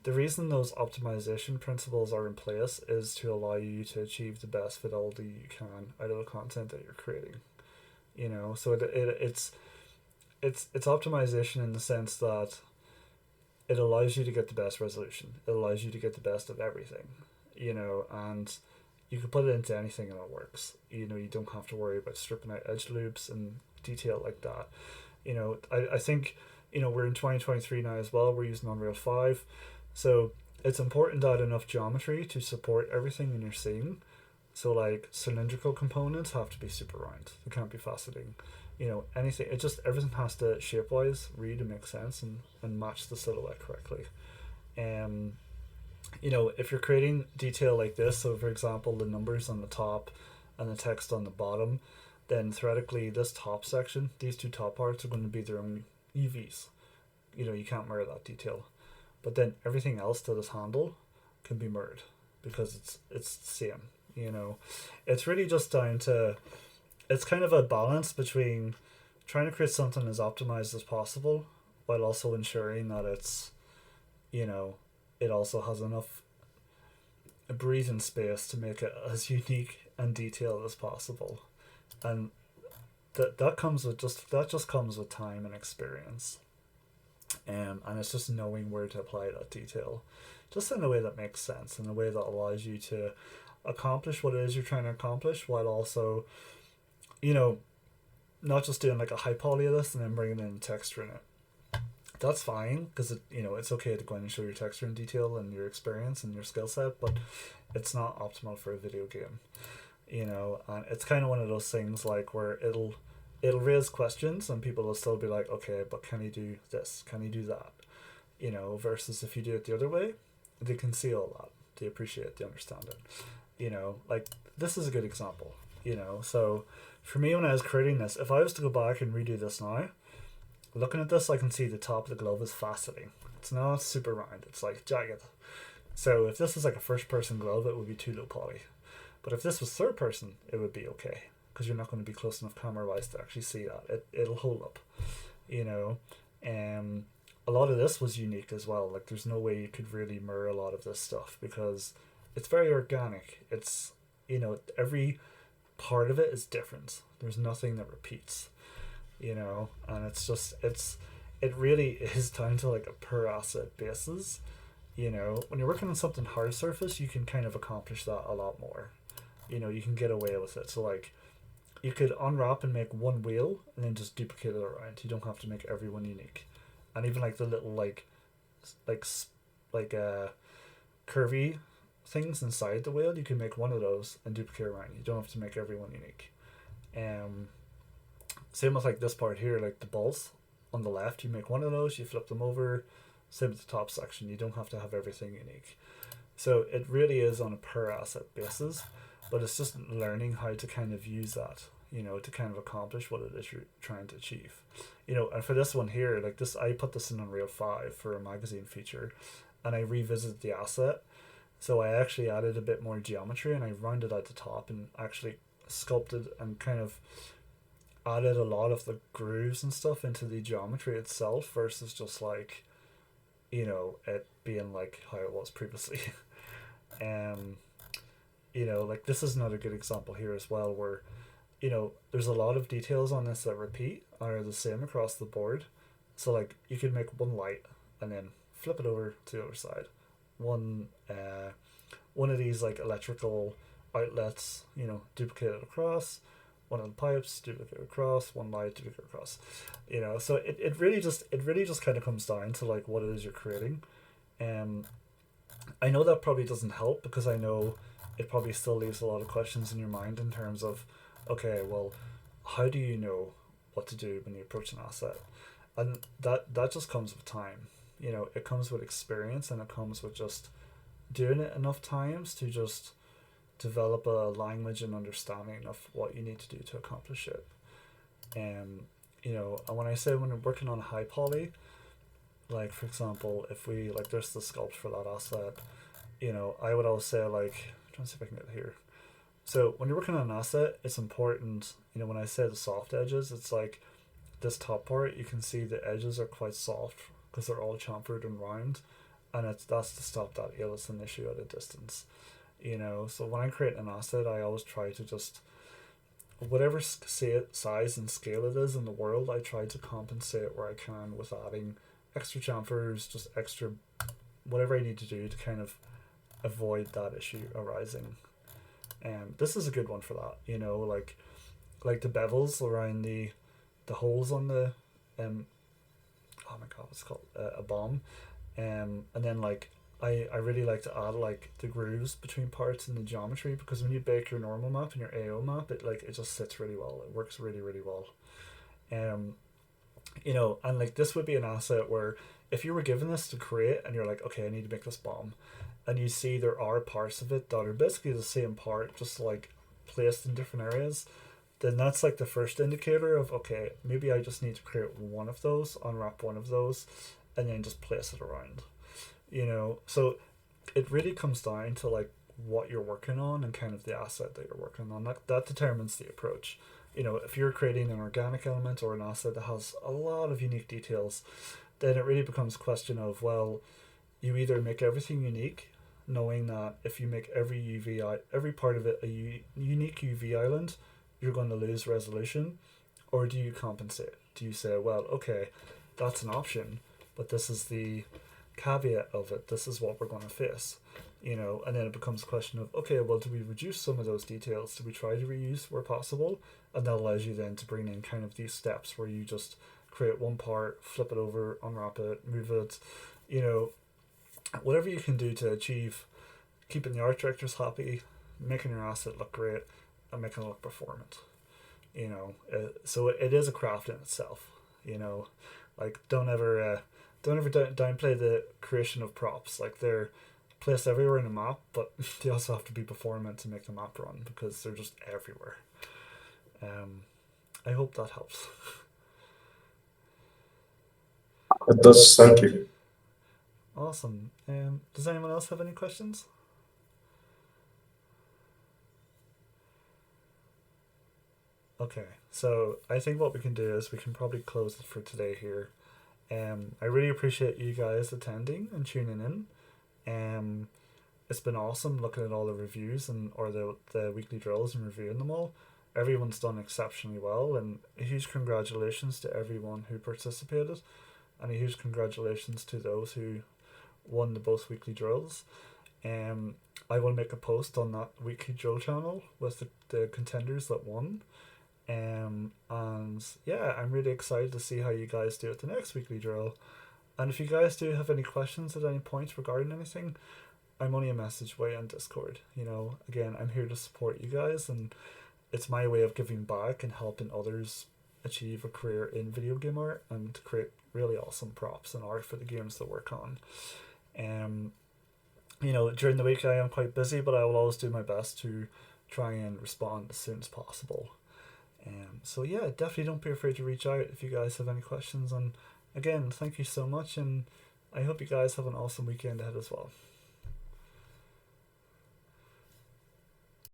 the reason those optimization principles are in place is to allow you to achieve the best fidelity you can out of the content that you're creating. You know, so it's optimization in the sense that it allows you to get the best resolution. It allows you to get the best of everything, you know, and you can put it into anything and it works. You know, you don't have to worry about stripping out edge loops and detail like that. You know, I think, you know, we're in 2023 now as well. We're using Unreal 5. So it's important to add enough geometry to support everything in your scene. So like cylindrical components have to be super round. They can't be faceting. You know, anything, it just, everything has to shape wise read and make sense and match the silhouette correctly. You know, if you're creating detail like this, so for example, the numbers on the top and the text on the bottom, then theoretically this top section, these two top parts are going to be their own UVs. You know, you can't mirror that detail. But then everything else to this handle can be mirrored because it's the same. You know, it's really just down to, it's kind of a balance between trying to create something as optimized as possible while also ensuring that it's, you know, it also has enough breathing space to make it as unique and detailed as possible. And that just comes with time and experience. And it's just knowing where to apply that detail, just in a way that makes sense, in a way that allows you to accomplish what it is you're trying to accomplish, while also, you know, not just doing like a high poly of this and then bringing in texture in it. That's fine, because it, you know, it's okay to go in and show your texture and detail and your experience and your skill set, but it's not optimal for a video game. You know, and it's kind of one of those things like where it'll raise questions and people will still be like, okay, but can he do this? Can he do that? You know, versus if you do it the other way, they can see all that. They appreciate it, they understand it. You know, like this is a good example, you know. So for me, when I was creating this, if I was to go back and redo this now, looking at this, I can see the top of the glove is faceting. It's not super round, it's like jagged. So if this was like a first person glove, it would be too low poly. But if this was third person, it would be okay, because you're not going to be close enough camera wise to actually see that. It'll hold up, you know. A lot of this was unique as well. Like there's no way you could really mirror a lot of this stuff because it's very organic. It's, you know, every part of it is different. There's nothing that repeats, you know, and it's just, it really is down to like a per asset basis. You know, when you're working on something hard surface, you can kind of accomplish that a lot more. You know, you can get away with it. So like you could unwrap and make one wheel and then just duplicate it around. You don't have to make everyone unique. And even like the little like curvy things inside the wheel, you can make one of those and duplicate around. You don't have to make everyone unique. Same with like this part here, like the balls on the left, you make one of those, you flip them over. Same with the top section, you don't have to have everything unique. So it really is on a per asset basis, but it's just learning how to kind of use that, you know, to kind of accomplish what it is you're trying to achieve. You know, and for this one here, like this, I put this in Unreal 5 for a magazine feature, and I revisited the asset. So I actually added a bit more geometry and I rounded out the top and actually sculpted and kind of added a lot of the grooves and stuff into the geometry itself versus just like, you know, it being like how it was previously. You know, like this is another good example here as well where, you know, there's a lot of details on this that repeat are the same across the board. So like you could make one light and then flip it over to the other side. One of these like electrical outlets, you know, duplicate it across. One of the pipes, duplicate across. One light, duplicate across. You know, so it really just kind of comes down to like what it is you're creating. I know that probably doesn't help because I know it probably still leaves a lot of questions in your mind in terms of, okay, well, how do you know what to do when you approach an asset? And that just comes with time. You know, it comes with experience, and it comes with just doing it enough times to just develop a language and understanding of what you need to do to accomplish it. And you know, and when I say when we're working on high poly, like for example, if we like there's the sculpt for that asset, you know, I would always say like, I'm trying to see if I can get it here. So when you're working on an asset, it's important, you know, when I say the soft edges, it's like this top part, you can see the edges are quite soft because they're all chamfered and round, and that's to stop that aliasing issue at a distance. You know, so when I create an asset, I always try to just whatever size and scale it is in the world, I try to compensate where I can with adding extra chamfers, just extra whatever I need to do to kind of avoid that issue arising. And this is a good one for that, you know, like the bevels around the holes on the oh my god, what's it called, a bomb, and then like I really like to add like the grooves between parts in the geometry, because when you bake your normal map and your AO map, it just sits really well. It works really really well. Um, you know, and like this would be an asset where if you were given this to create and you're like, okay, I need to make this bomb, and you see there are parts of it that are basically the same part, just like placed in different areas, then that's like the first indicator of okay, maybe I just need to create one of those, unwrap one of those, and then just place it around. You know, so it really comes down to like what you're working on and kind of the asset that you're working on. That determines the approach. You know, if you're creating an organic element or an asset that has a lot of unique details, then it really becomes a question of, well, you either make everything unique, knowing that if you make every part of it a unique UV island, you're going to lose resolution, or do you compensate? Do you say, well, okay, that's an option, but this is the caveat of it, this is what we're going to face, you know, and then it becomes a question of, okay, well, do we reduce some of those details? Do we try to reuse where possible? And that allows you then to bring in kind of these steps where you just create one part, flip it over, unwrap it, move it, you know, whatever you can do to achieve keeping the art directors happy, making your asset look great, and making it look performant, you know. So it is a craft in itself, you know. Like don't ever downplay the creation of props. Like they're placed everywhere in the map, but they also have to be performant to make the map run because they're just everywhere. I hope that helps. It does. Thank you. Awesome. Does anyone else have any questions? Okay, so I think what we can do is we can probably close it for today here. I really appreciate you guys attending and tuning in. It's been awesome looking at all the reviews and or the weekly drills and reviewing them all. Everyone's done exceptionally well, and a huge congratulations to everyone who participated, and a huge congratulations to those who won the both weekly drills. I will make a post on that weekly drill channel with the contenders that won. And yeah, I'm really excited to see how you guys do at the next weekly drill. And if you guys do have any questions at any point regarding anything, I'm only a message away on Discord. You know, again, I'm here to support you guys, and it's my way of giving back and helping others achieve a career in video game art and to create really awesome props and art for the games they work on. You know, during the week I am quite busy, but I will always do my best to try and respond as soon as possible. So yeah, definitely don't be afraid to reach out if you guys have any questions. And again, thank you so much, and I hope you guys have an awesome weekend ahead as well.